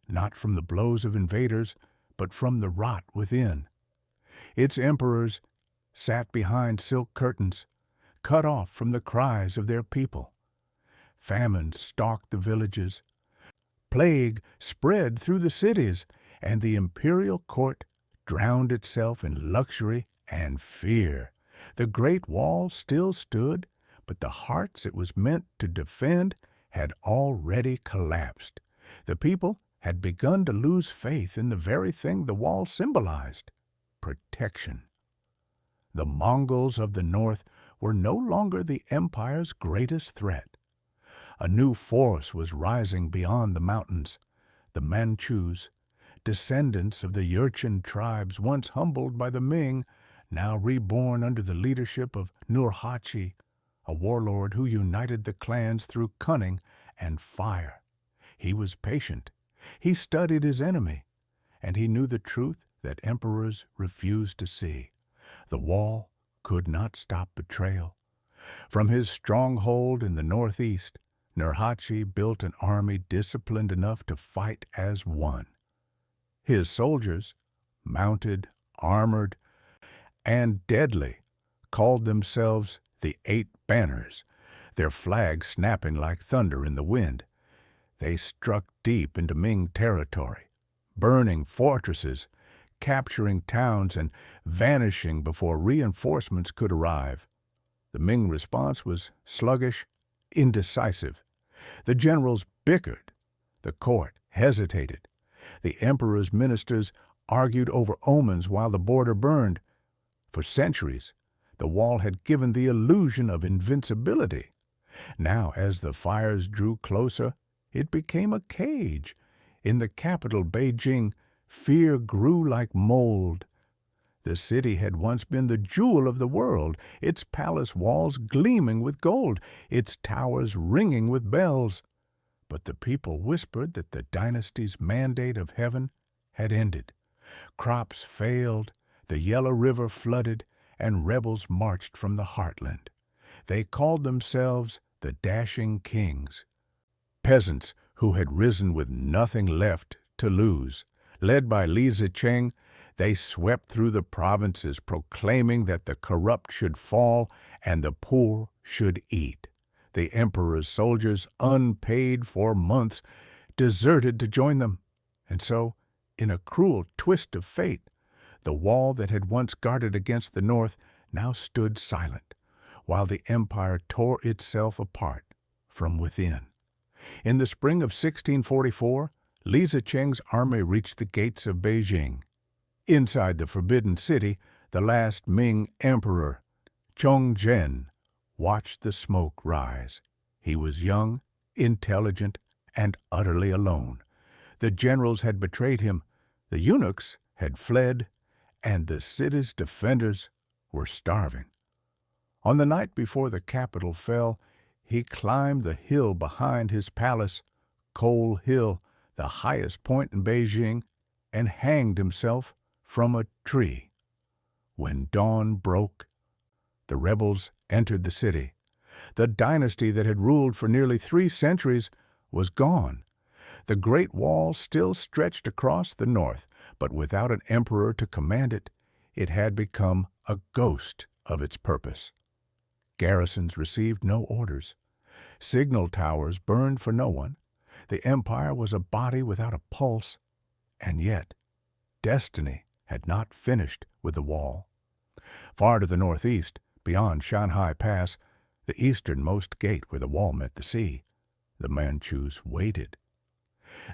Speaker 1: not from the blows of invaders, but from the rot within. Its emperors sat behind silk curtains, cut off from the cries of their people. Famine stalked the villages. Plague spread through the cities, and the imperial court drowned itself in luxury and fear. The Great Wall still stood, but the hearts it was meant to defend had already collapsed. The people had begun to lose faith in the very thing the wall symbolized: protection. The Mongols of the north were no longer the empire's greatest threat. A new force was rising beyond the mountains. The Manchus, descendants of the Jurchen tribes once humbled by the Ming, now reborn under the leadership of Nurhaci, a warlord who united the clans through cunning and fire. He was patient. He studied his enemy, and he knew the truth that emperors refused to see. The wall could not stop betrayal. From his stronghold in the northeast, Nurhaci built an army disciplined enough to fight as one. His soldiers, mounted, armored, and deadly, called themselves the Eight Banners, their flags snapping like thunder in the wind. They struck deep into Ming territory, burning fortresses, capturing towns, and vanishing before reinforcements could arrive. The Ming response was sluggish, indecisive. The generals bickered. The court hesitated. The emperor's ministers argued over omens while the border burned. For centuries, the wall had given the illusion of invincibility. Now, as the fires drew closer, it became a cage. In the capital, Beijing, fear grew like mold. The city had once been the jewel of the world, its palace walls gleaming with gold, its towers ringing with bells. But the people whispered that the dynasty's mandate of heaven had ended. Crops failed, The Yellow River flooded, and rebels marched from the heartland. They called themselves the Dashing Kings, peasants who had risen with nothing left to lose. Led by Li Zicheng, they swept through the provinces, proclaiming that the corrupt should fall and the poor should eat. The emperor's soldiers, unpaid for months, deserted to join them. And so, in a cruel twist of fate, the wall that had once guarded against the north now stood silent, while the empire tore itself apart from within. In the spring of 1644, Li Zicheng's army reached the gates of Beijing. Inside the Forbidden City, the last Ming emperor, Chongzhen, watched the smoke rise. He was young, intelligent, and utterly alone. The generals had betrayed him, the eunuchs had fled, and the city's defenders were starving. On the night before the capital fell, he climbed the hill behind his palace, Coal Hill, the highest point in Beijing, and hanged himself from a tree. When dawn broke, the rebels entered the city. The dynasty that had ruled for nearly 3 centuries was gone. The Great Wall still stretched across the north, but without an emperor to command it, it had become a ghost of its purpose. Garrisons received no orders. Signal towers burned for no one. The empire was a body without a pulse, and yet destiny had not finished with the wall. Far to the northeast, beyond Shanhai Pass, the easternmost gate where the wall met the sea, the Manchus waited.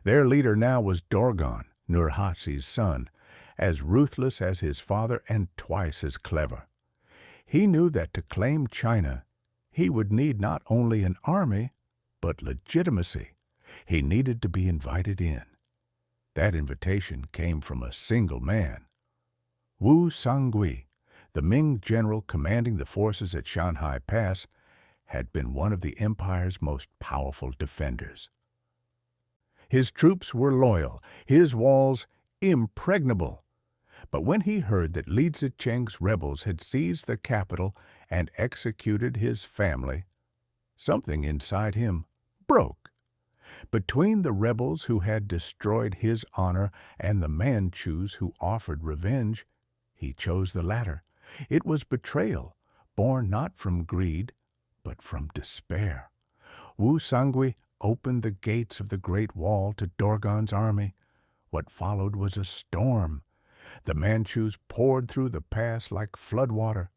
Speaker 1: Their leader now was Dorgan, Nurhaci's son, as ruthless as his father and twice as clever. He knew that to claim China, he would need not only an army, but legitimacy. He needed to be invited in. That invitation came from a single man. Wu Sangui, the Ming general commanding the forces at Shanhai Pass, had been one of the empire's most powerful defenders. His troops were loyal, his walls impregnable. But when he heard that Li Zicheng's rebels had seized the capital and executed his family, something inside him broke. Between the rebels who had destroyed his honor and the Manchus who offered revenge, he chose the latter. It was betrayal, born not from greed, but from despair. Wu Sangui opened the gates of the Great Wall to Dorgan's army. What followed was a storm. The Manchus poured through the pass like floodwater.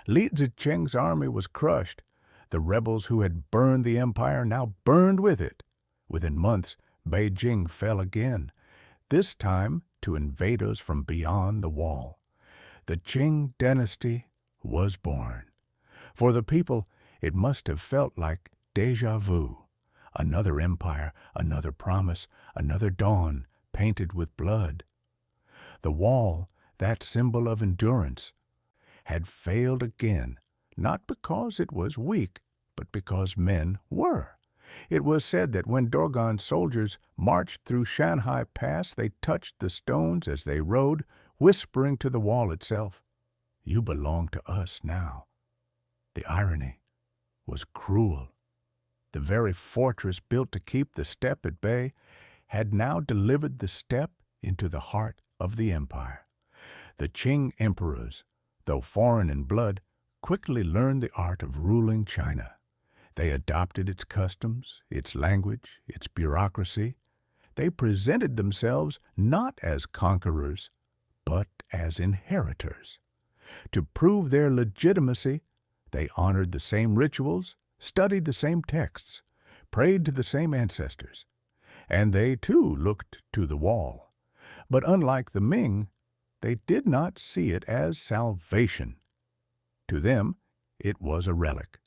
Speaker 1: Li Zicheng's army was crushed. The rebels who had burned the empire now burned with it. Within months, Beijing fell again, this time to invaders from beyond the wall. The Qing dynasty was born. For the people, it must have felt like déjà vu. Another empire, another promise, another dawn painted with blood. The wall, that symbol of endurance, had failed again, not because it was weak, but because men were. It was said that when Dorgan's soldiers marched through Shanhai Pass, they touched the stones as they rode, whispering to the wall itself, "You belong to us now." The irony was cruel. The very fortress built to keep the steppe at bay had now delivered the steppe into the heart of the empire. The Qing emperors, though foreign in blood, quickly learned the art of ruling China. They adopted its customs, its language, its bureaucracy. They presented themselves not as conquerors, but as inheritors. To prove their legitimacy, they honored the same rituals, studied the same texts, prayed to the same ancestors, and they too looked to the wall. But unlike the Ming, they did not see it as salvation. To them, it was a relic,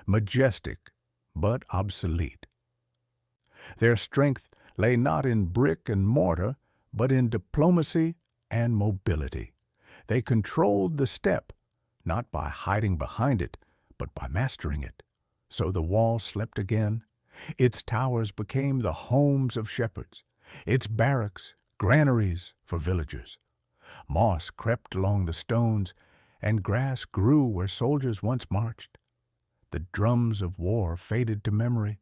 Speaker 1: majestic but obsolete. Their strength lay not in brick and mortar, but in diplomacy and mobility. They controlled the steppe, not by hiding behind it, but by mastering it. So the wall slept again. Its towers became the homes of shepherds, its barracks granaries for villagers. Moss crept along the stones, and grass grew where soldiers once marched. The drums of war faded to memory.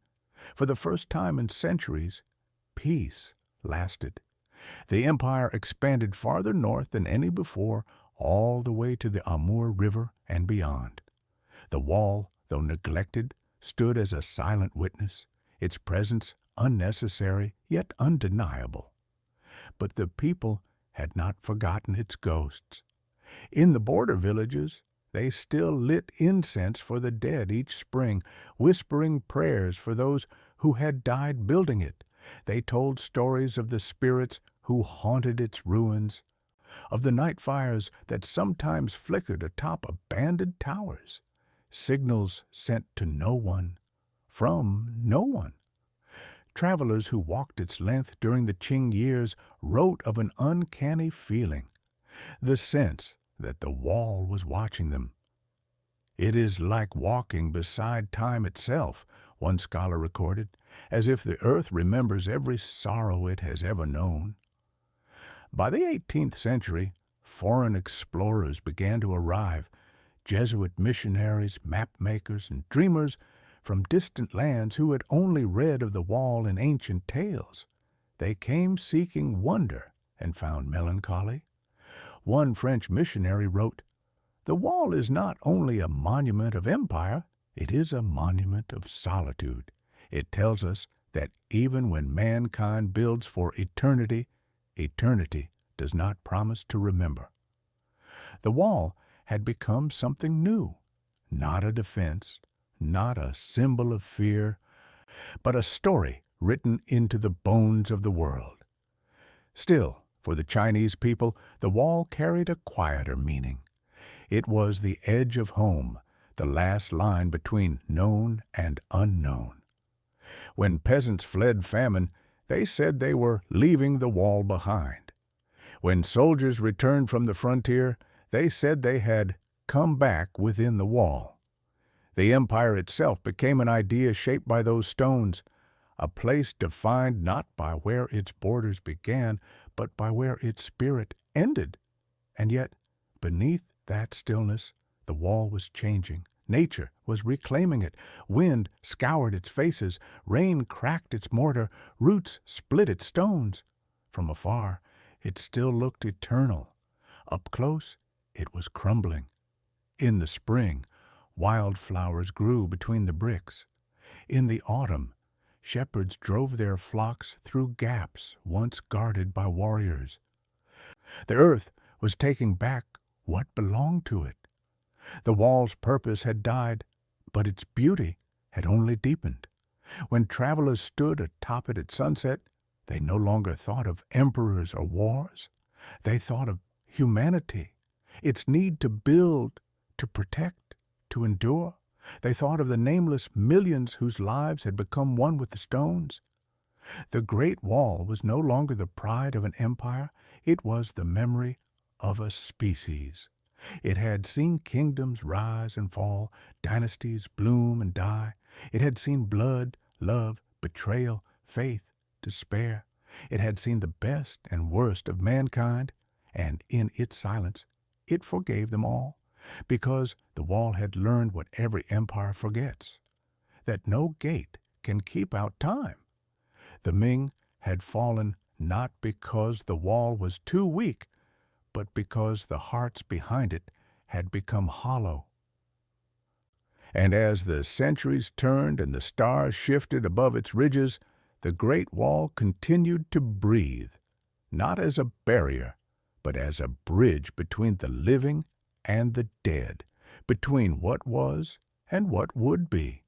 Speaker 1: For the first time in centuries, peace lasted. The empire expanded farther north than any before, all the way to the Amur River and beyond. The wall, though neglected, stood as a silent witness, its presence unnecessary yet undeniable. But the people had not forgotten its ghosts. In the border villages, they still lit incense for the dead each spring, whispering prayers for those who had died building it. They told stories of the spirits who haunted its ruins, of the night fires that sometimes flickered atop abandoned towers, signals sent to no one, from no one. Travelers who walked its length during the Qing years wrote of an uncanny feeling, the sense that the wall was watching them. "It is like walking beside time itself," one scholar recorded, "as if the earth remembers every sorrow it has ever known." By the 18th century, foreign explorers began to arrive, Jesuit missionaries, map-makers, and dreamers from distant lands who had only read of the wall in ancient tales. They came seeking wonder and found melancholy. One French missionary wrote, "The wall is not only a monument of empire, it is a monument of solitude. It tells us that even when mankind builds for eternity, eternity does not promise to remember." The wall had become something new, not a defense, not a symbol of fear, but a story written into the bones of the world. Still, for the Chinese people, the wall carried a quieter meaning. It was the edge of home, the last line between known and unknown. When peasants fled famine, they said they were leaving the wall behind. When soldiers returned from the frontier, they said they had come back within the wall. The empire itself became an idea shaped by those stones, a place defined not by where its borders began, but by where its spirit ended. And yet, beneath that stillness, the wall was changing. Nature was reclaiming it. Wind scoured its faces. Rain cracked its mortar. Roots split its stones. From afar, it still looked eternal. Up close, it was crumbling. In the spring, wildflowers grew between the bricks. In the autumn, shepherds drove their flocks through gaps once guarded by warriors. The earth was taking back what belonged to it. The wall's purpose had died, but its beauty had only deepened. When travelers stood atop it at sunset, they no longer thought of emperors or wars. They thought of humanity, its need to build, to protect, to endure. They thought of the nameless millions whose lives had become one with the stones. The Great Wall was no longer the pride of an empire. It was the memory of a species. It had seen kingdoms rise and fall, dynasties bloom and die. It had seen blood, love, betrayal, faith, despair. It had seen the best and worst of mankind, and in its silence, it forgave them all, because the wall had learned what every empire forgets, that no gate can keep out time. The Ming had fallen not because the wall was too weak, but because the hearts behind it had become hollow. And as the centuries turned and the stars shifted above its ridges, the Great Wall continued to breathe, not as a barrier, but as a bridge between the living and the dead, between what was and what would be.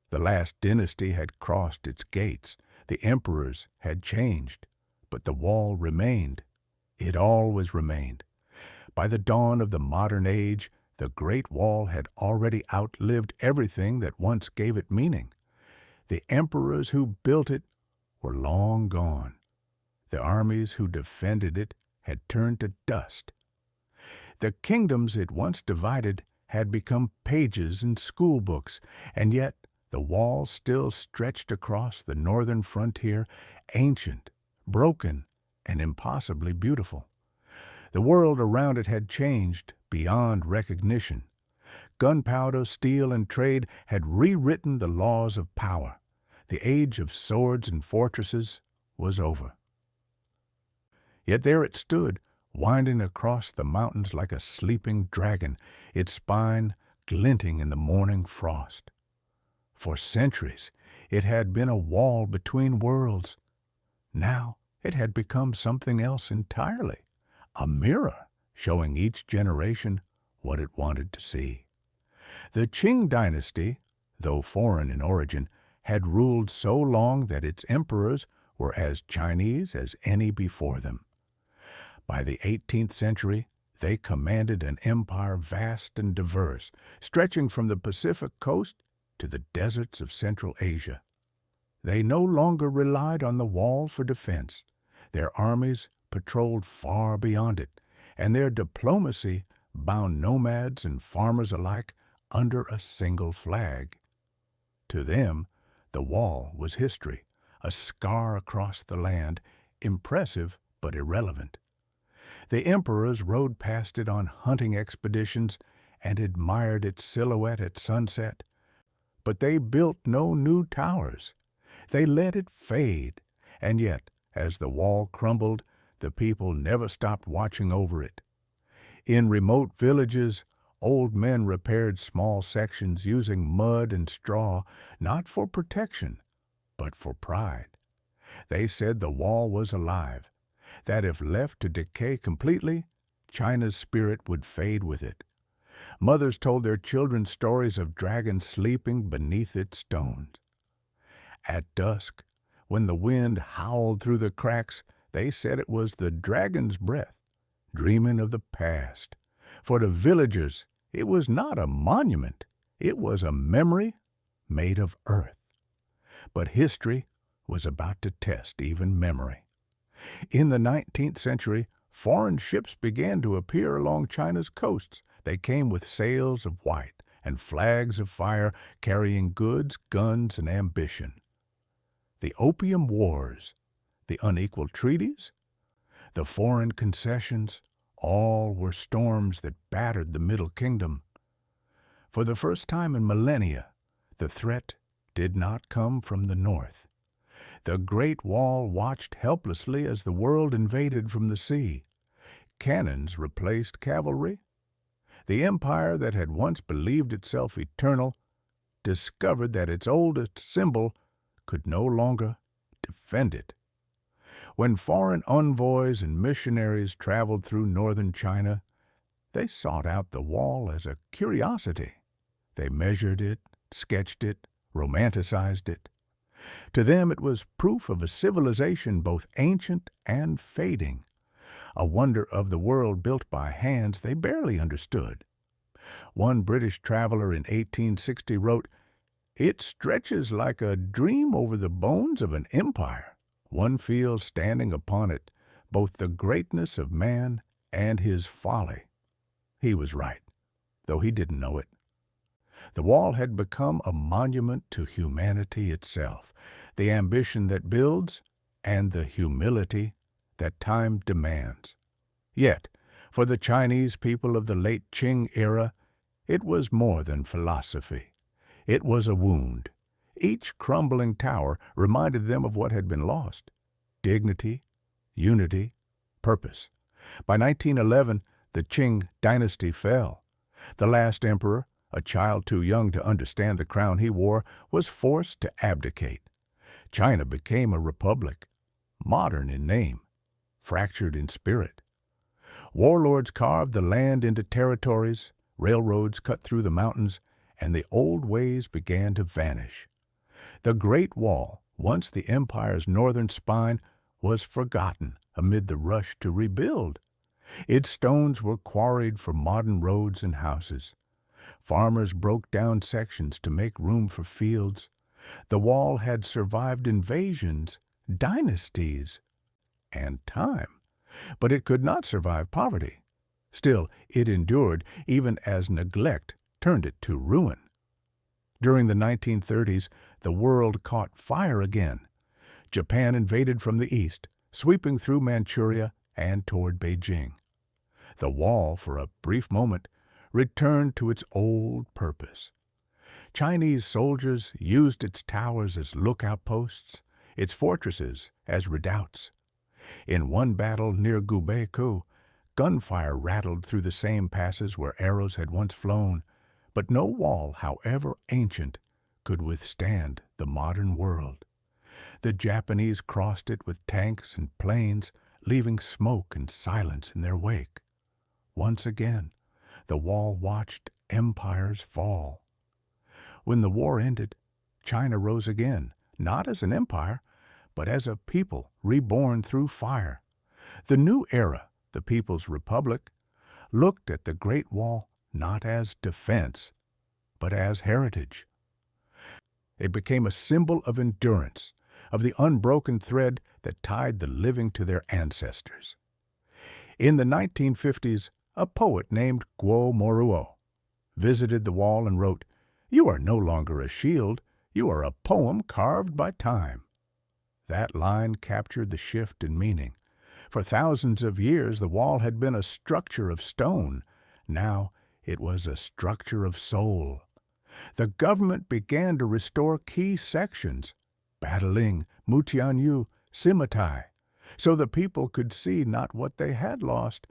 Speaker 1: The last dynasty had crossed its gates, the emperors had changed, but the wall remained. It always remained. By the dawn of the modern age, the Great Wall had already outlived everything that once gave it meaning. The emperors who built it were long gone. The armies who defended it had turned to dust. The kingdoms it once divided had become pages in school books, and yet the wall still stretched across the northern frontier, ancient, broken, and impossibly beautiful. The world around it had changed beyond recognition. Gunpowder, steel, and trade had rewritten the laws of power. The age of swords and fortresses was over. Yet there it stood, winding across the mountains like a sleeping dragon, its spine glinting in the morning frost. For centuries, it had been a wall between worlds. Now it had become something else entirely, a mirror showing each generation what it wanted to see. The Qing dynasty, though foreign in origin, had ruled so long that its emperors were as Chinese as any before them. By the 18th century, they commanded an empire vast and diverse, stretching from the Pacific coast to the deserts of Central Asia. They no longer relied on the wall for defense. Their armies patrolled far beyond it, and their diplomacy bound nomads and farmers alike under a single flag. To them, the wall was history, a scar across the land, impressive but irrelevant. The emperors rode past it on hunting expeditions and admired its silhouette at sunset, but they built no new towers. They let it fade, and yet, as the wall crumbled, the people never stopped watching over it. In remote villages, old men repaired small sections using mud and straw, not for protection, but for pride. They said the wall was alive, that if left to decay completely, China's spirit would fade with it. Mothers told their children stories of dragons sleeping beneath its stones. At dusk, when the wind howled through the cracks, they said it was the dragon's breath, dreaming of the past. For the villagers, it was not a monument, it was a memory made of earth. But history was about to test even memory. In the 19th century, foreign ships began to appear along China's coasts. They came with sails of white and flags of fire, carrying goods, guns, and ambition. The Opium Wars, the unequal treaties, the foreign concessions, all were storms that battered the Middle Kingdom. For the first time in millennia, the threat did not come from the north. The Great Wall watched helplessly as the world invaded from the sea. Cannons replaced cavalry. The empire that had once believed itself eternal discovered that its oldest symbol could no longer defend it. When foreign envoys and missionaries traveled through northern China, they sought out the wall as a curiosity. They measured it, sketched it, romanticized it. To them it was proof of a civilization both ancient and fading, a wonder of the world built by hands they barely understood. One British traveler in 1860 wrote, "It stretches like a dream over the bones of an empire. One feels standing upon it both the greatness of man and his folly." He was right, though he didn't know it. The wall had become a monument to humanity itself, the ambition that builds and the humility that time demands. Yet, for the Chinese people of the late Qing era, it was more than philosophy. It was a wound. Each crumbling tower reminded them of what had been lost: dignity, unity, purpose. By 1911, the Qing dynasty fell. The last emperor, a child too young to understand the crown he wore, was forced to abdicate. China became a republic, modern in name, fractured in spirit. Warlords carved the land into territories, railroads cut through the mountains, and the old ways began to vanish. The Great Wall, once the empire's northern spine, was forgotten amid the rush to rebuild. Its stones were quarried for modern roads and houses. Farmers broke down sections to make room for fields. The wall had survived invasions, dynasties, and time, but it could not survive poverty. Still, it endured even as neglect turned it to ruin. During the 1930s, the world caught fire again. Japan invaded from the east, sweeping through Manchuria and toward Beijing. The wall, for a brief moment, returned to its old purpose. Chinese soldiers used its towers as lookout posts, its fortresses as redoubts. In one battle near Gubeikou, gunfire rattled through the same passes where arrows had once flown, but no wall, however ancient, could withstand the modern world. The Japanese crossed it with tanks and planes, leaving smoke and silence in their wake. Once again, the wall watched empires fall. When the war ended, China rose again, not as an empire, but as a people reborn through fire. The new era, the People's Republic, looked at the Great Wall not as defense, but as heritage. It became a symbol of endurance, of the unbroken thread that tied the living to their ancestors. In the 1950s, a poet named Guo Moruo visited the wall and wrote, "You are no longer a shield, you are a poem carved by time." That line captured the shift in meaning. For thousands of years, the wall had been a structure of stone. Now it was a structure of soul. The government began to restore key sections, Badaling, Mutianyu, Simitai, so the people could see not what they had lost,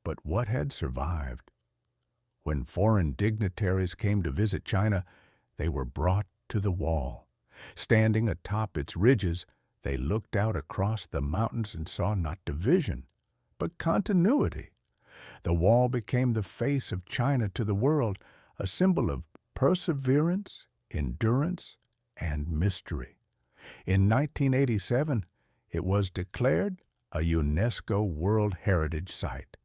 Speaker 1: but what had survived. When foreign dignitaries came to visit China, they were brought to the wall. Standing atop its ridges, they looked out across the mountains and saw not division, but continuity. The wall became the face of China to the world, a symbol of perseverance, endurance, and mystery. In 1987, it was declared a UNESCO World Heritage Site,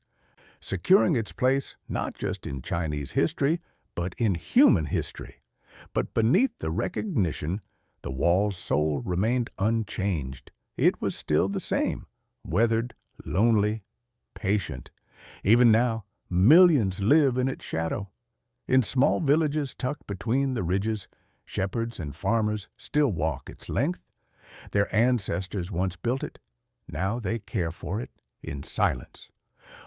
Speaker 1: securing its place not just in Chinese history, but in human history. But beneath the recognition, the wall's soul remained unchanged. It was still the same, weathered, lonely, patient. Even now, millions live in its shadow. In small villages tucked between the ridges, shepherds and farmers still walk its length. Their ancestors once built it. Now they care for it in silence.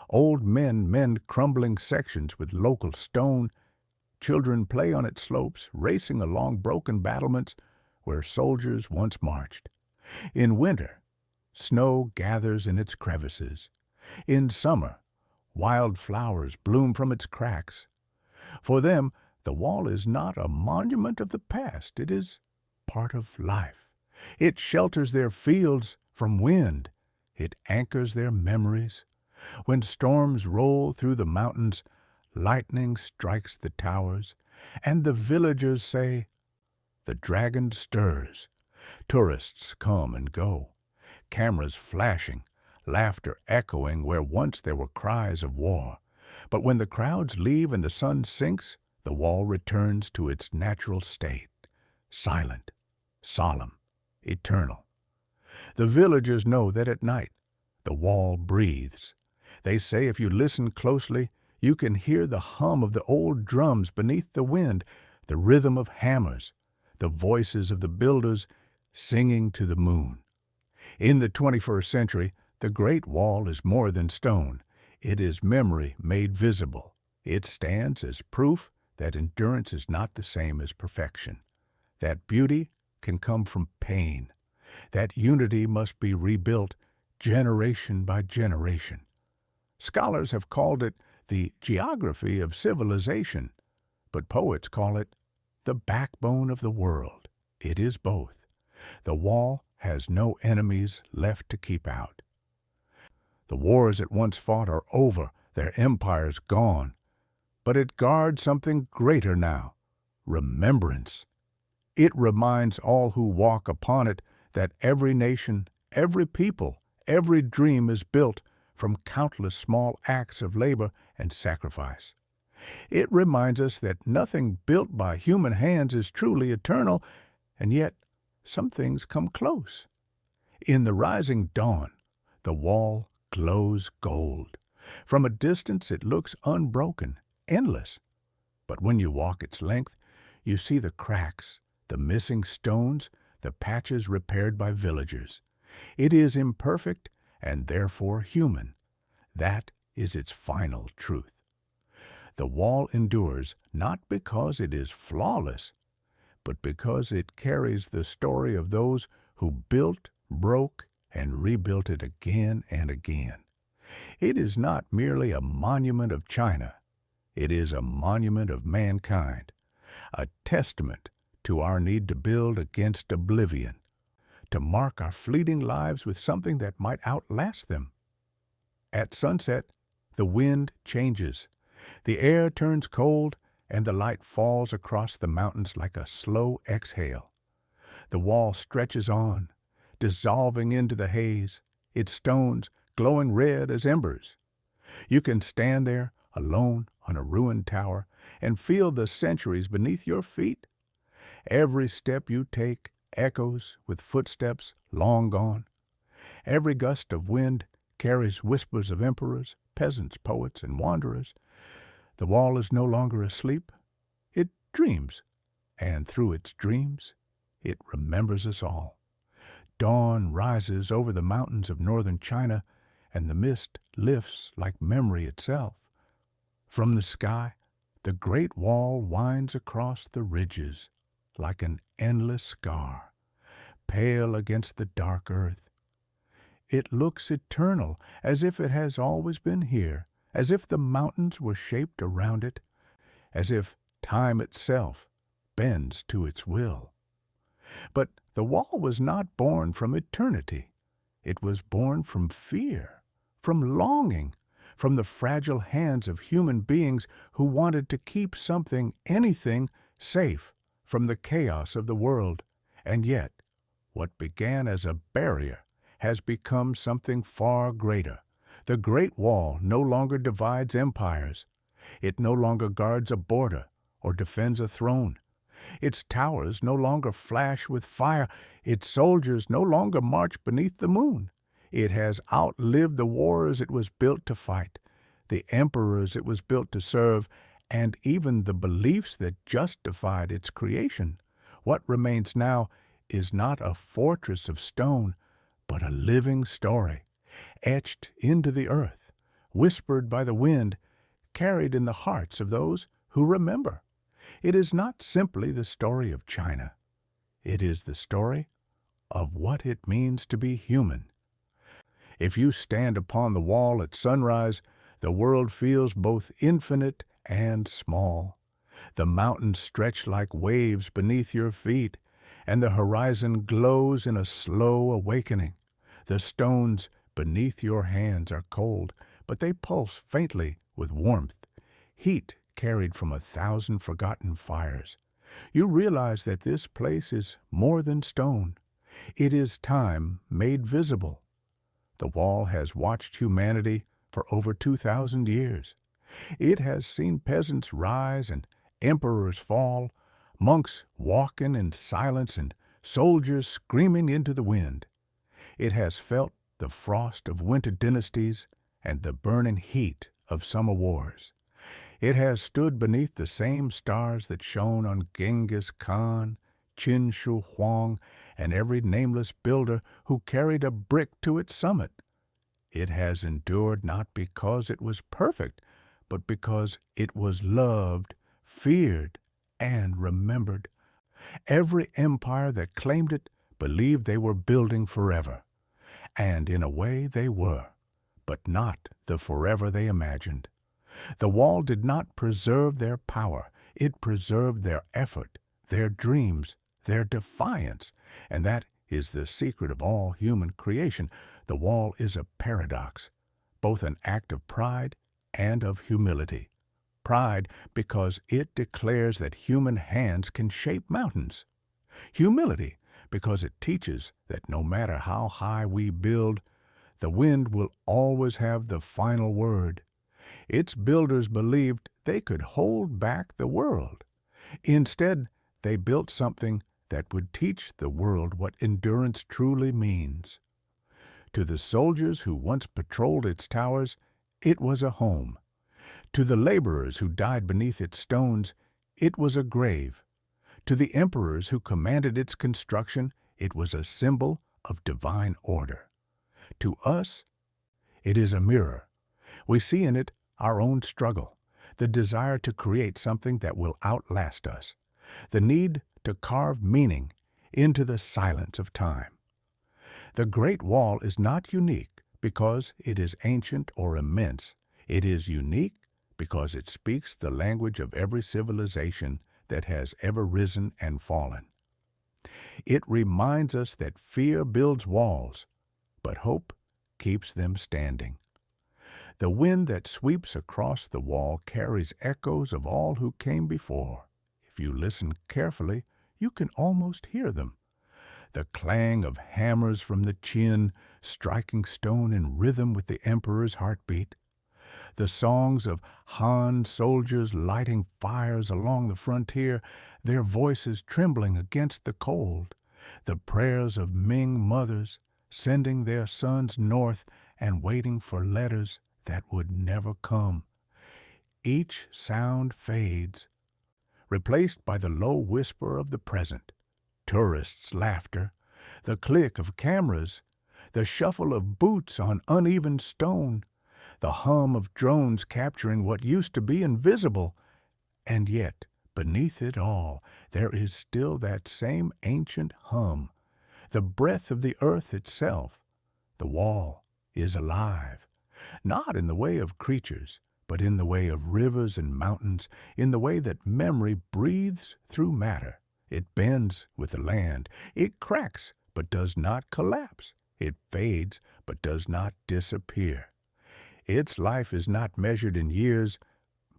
Speaker 1: Old men mend crumbling sections with local stone. Children play on its slopes, racing along broken battlements where soldiers once marched. In winter, snow gathers in its crevices. In summer, wild flowers bloom from its cracks. For them, the wall is not a monument of the past. It is part of life. It shelters their fields from wind. It anchors their memories. When storms roll through the mountains, lightning strikes the towers, and the villagers say, "The dragon stirs." Tourists come and go, cameras flashing, laughter echoing where once there were cries of war. But when the crowds leave and the sun sinks, the wall returns to its natural state, silent, solemn, eternal. The villagers know that at night the wall breathes. They say if you listen closely, you can hear the hum of the old drums beneath the wind, the rhythm of hammers, the voices of the builders singing to the moon. In the 21st century, the Great Wall is more than stone. It is memory made visible. It stands as proof that endurance is not the same as perfection, that beauty can come from pain, that unity must be rebuilt generation by generation. Scholars have called it the geography of civilization, but poets call it the backbone of the world. It is both. The wall has no enemies left to keep out. The wars it once fought are over, their empires gone. But it guards something greater now, remembrance. It reminds all who walk upon it that every nation, every people, every dream is built from countless small acts of labor and sacrifice. It reminds us that nothing built by human hands is truly eternal, and yet some things come close. In the rising dawn, the wall glows gold. From a distance it looks unbroken, endless. But when you walk its length, you see the cracks, the missing stones, the patches repaired by villagers. It is imperfect and therefore human. That is its final truth. The wall endures not because it is flawless, but because it carries the story of those who built, broke, and rebuilt it again and again. It is not merely a monument of China. It is a monument of mankind, a testament to our need to build against oblivion, to mark our fleeting lives with something that might outlast them. At sunset, the wind changes, the air turns cold, and the light falls across the mountains like a slow exhale. The wall stretches on, dissolving into the haze, its stones glowing red as embers. You can stand there, alone on a ruined tower, and feel the centuries beneath your feet. Every step you take echoes with footsteps long gone. Every gust of wind carries whispers of emperors, peasants, poets, and wanderers. The wall is no longer asleep. It dreams, and through its dreams, it remembers us all. Dawn rises over the mountains of northern China, and the mist lifts like memory itself. From the sky, the Great Wall winds across the ridges like an endless scar, pale against the dark earth. It looks eternal, as if it has always been here, as if the mountains were shaped around it, as if time itself bends to its will. But the wall was not born from eternity. It was born from fear, from longing, from the fragile hands of human beings who wanted to keep something, anything, safe from the chaos of the world. And yet, what began as a barrier has become something far greater. The Great Wall no longer divides empires. It no longer guards a border or defends a throne. Its towers no longer flash with fire. Its soldiers no longer march beneath the moon. It has outlived the wars it was built to fight, the emperors it was built to serve, and even the beliefs that justified its creation. What remains now is not a fortress of stone, but a living story, etched into the earth, whispered by the wind, carried in the hearts of those who remember. It is not simply the story of China. It is the story of what it means to be human. If you stand upon the wall at sunrise, the world feels both infinite and small. The mountains stretch like waves beneath your feet, and the horizon glows in a slow awakening. The stones beneath your hands are cold, but they pulse faintly with warmth, heat carried from 1,000 forgotten fires. You realize that this place is more than stone. It is time made visible. The wall has watched humanity for over 2,000 years. It has seen peasants rise and emperors fall, monks walking in silence and soldiers screaming into the wind. It has felt the frost of winter dynasties and the burning heat of summer wars. It has stood beneath the same stars that shone on Genghis Khan, Qin Shi Huang, and every nameless builder who carried a brick to its summit. It has endured not because it was perfect, but because it was loved, feared, and remembered. Every empire that claimed it believed they were building forever. And in a way they were, but not the forever they imagined. The wall did not preserve their power. It preserved their effort, their dreams, their defiance. And that is the secret of all human creation. The wall is a paradox, both an act of pride and of humility. Pride because it declares that human hands can shape mountains. Humility because it teaches that no matter how high we build, the wind will always have the final word. Its builders believed they could hold back the world. Instead, they built something that would teach the world what endurance truly means. To the soldiers who once patrolled its towers, it was a home. To the laborers who died beneath its stones, it was a grave. To the emperors who commanded its construction, it was a symbol of divine order. To us, it is a mirror. We see in it our own struggle, the desire to create something that will outlast us, the need to carve meaning into the silence of time. The Great Wall is not unique because it is ancient or immense. It is unique because it speaks the language of every civilization that has ever risen and fallen. It reminds us that fear builds walls, but hope keeps them standing. The wind that sweeps across the wall carries echoes of all who came before. If you listen carefully, you can almost hear them. The clang of hammers from the Qin striking stone in rhythm with the emperor's heartbeat. The songs of Han soldiers lighting fires along the frontier, their voices trembling against the cold. The prayers of Ming mothers sending their sons north and waiting for letters that would never come. Each sound fades, replaced by the low whisper of the present. Tourists' laughter, the click of cameras, the shuffle of boots on uneven stone, the hum of drones capturing what used to be invisible. And yet, beneath it all, there is still that same ancient hum, the breath of the earth itself. The wall is alive, not in the way of creatures, but in the way of rivers and mountains, in the way that memory breathes through matter. It bends with the land. It cracks, but does not collapse. It fades, but does not disappear. Its life is not measured in years,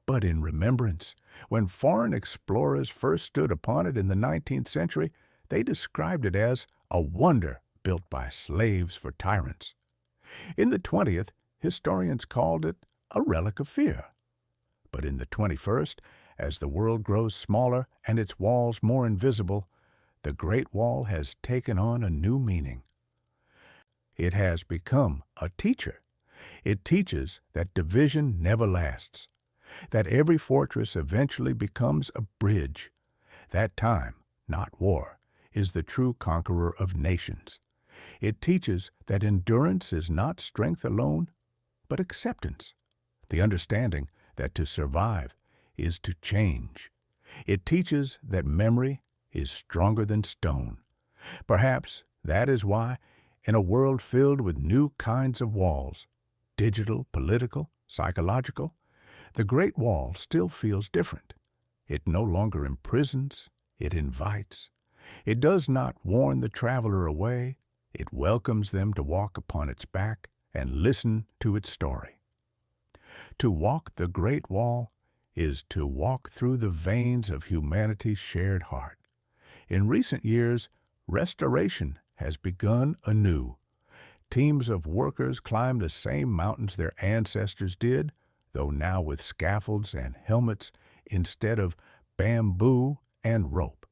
Speaker 1: but in remembrance. When foreign explorers first stood upon it in the 19th century, they described it as a wonder built by slaves for tyrants. In the 20th, historians called it a relic of fear. But in the 21st, as the world grows smaller and its walls more invisible, the Great Wall has taken on a new meaning. It has become a teacher. It teaches that division never lasts, that every fortress eventually becomes a bridge. That time, not war, is the true conqueror of nations. It teaches that endurance is not strength alone, but acceptance, the understanding that to survive is to change. It teaches that memory is stronger than stone. Perhaps that is why, in a world filled with new kinds of walls, digital, political, psychological, the Great Wall still feels different. It no longer imprisons, it invites. It does not warn the traveler away. It welcomes them to walk upon its back and listen to its story. To walk the Great Wall is to walk through the veins of humanity's shared heart. In recent years, restoration has begun anew. Teams of workers climb the same mountains their ancestors did, though now with scaffolds and helmets instead of bamboo and rope.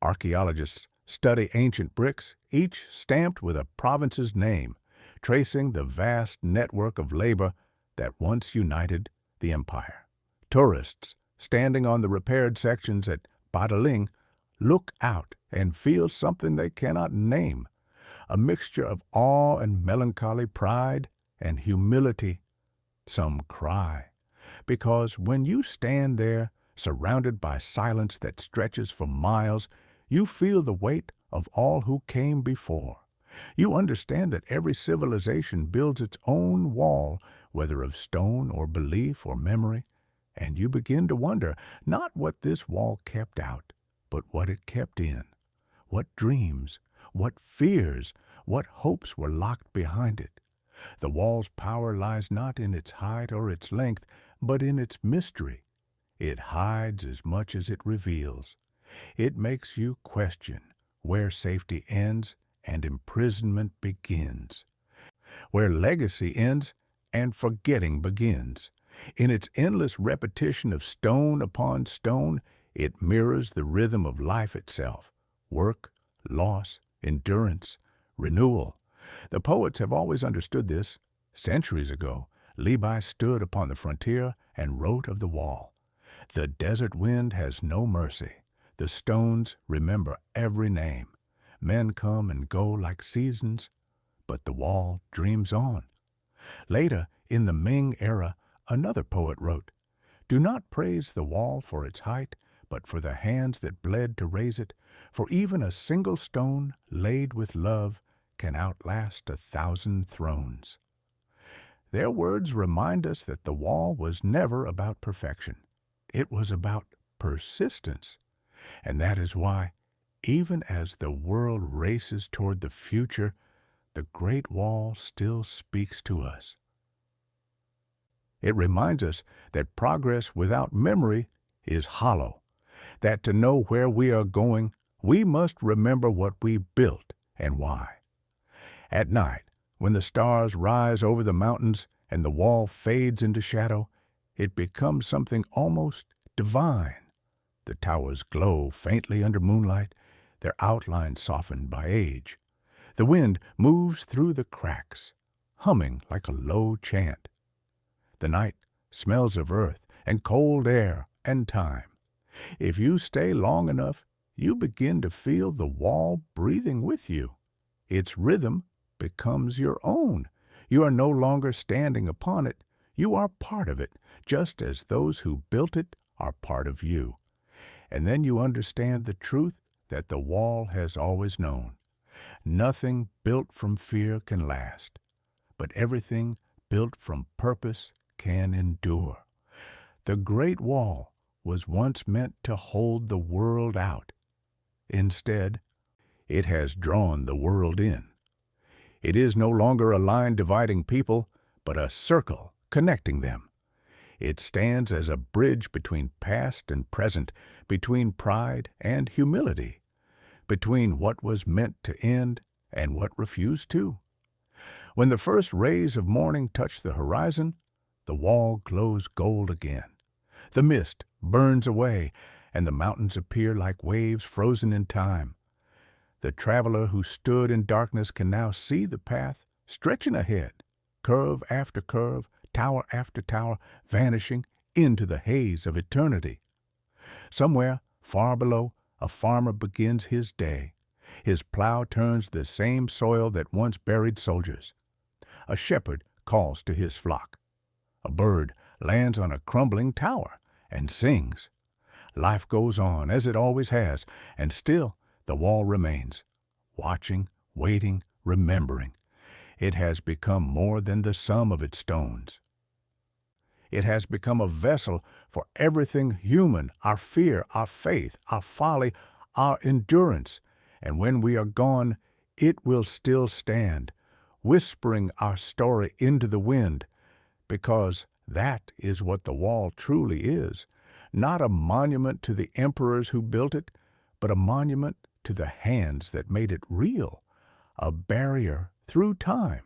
Speaker 1: Archaeologists study ancient bricks, each stamped with a province's name, tracing the vast network of labor that once united the empire. Tourists, standing on the repaired sections at Bedtime, look out and feel something they cannot name, a mixture of awe and melancholy, pride and humility. Some cry, because when you stand there, surrounded by silence that stretches for miles, you feel the weight of all who came before. You understand that every civilization builds its own wall, whether of stone or belief or memory, and you begin to wonder not what this wall kept out, but what it kept in, what dreams, what fears, what hopes were locked behind it. The wall's power lies not in its height or its length, but in its mystery. It hides as much as it reveals. It makes you question where safety ends and imprisonment begins, where legacy ends and forgetting begins. In its endless repetition of stone upon stone, it mirrors the rhythm of life itself: work, loss, endurance, renewal. The poets have always understood this. Centuries ago, Levi stood upon the frontier and wrote of the wall. The desert wind has no mercy. The stones remember every name. Men come and go like seasons, but the wall dreams on. Later, In the Ming era, another poet wrote, "Do not praise the wall for its height, but for the hands that bled to raise it, for even a single stone laid with love can outlast 1,000 thrones." Their words remind us that the wall was never about perfection. It was about persistence. And that is why, even as the world races toward the future, the Great Wall still speaks to us. It reminds us that progress without memory is hollow, that to know where we are going, we must remember what we built and why. At night, when the stars rise over the mountains and the wall fades into shadow, it becomes something almost divine. The towers glow faintly under moonlight, their outlines softened by age. The wind moves through the cracks, humming like a low chant. The night smells of earth and cold air and time. If you stay long enough, you begin to feel the wall breathing with you. Its rhythm becomes your own. You are no longer standing upon it. You are part of it, just as those who built it are part of you. And then you understand the truth that the wall has always known. Nothing built from fear can last, but everything built from purpose can endure. The Great Wall was once meant to hold the world out. Instead, it has drawn the world in. It is no longer a line dividing people, but a circle connecting them. It stands as a bridge between past and present, between pride and humility, between what was meant to end and what refused to. When the first rays of morning touch the horizon, the wall glows gold again. The mist burns away, and the mountains appear like waves frozen in time. The traveler who stood in darkness can now see the path stretching ahead, curve after curve, tower after tower, vanishing into the haze of eternity. Somewhere, far below, a farmer begins his day. His plow turns the same soil that once buried soldiers. A shepherd calls to his flock. A bird lands on a crumbling tower and sings. Life goes on as it always has, and still the wall remains, watching, waiting, remembering. It has become more than the sum of its stones. It has become a vessel for everything human, our fear, our faith, our folly, our endurance. And when we are gone, it will still stand, whispering our story into the wind, because that is what the wall truly is, not a monument to the emperors who built it, but a monument to the hands that made it real, a barrier through time.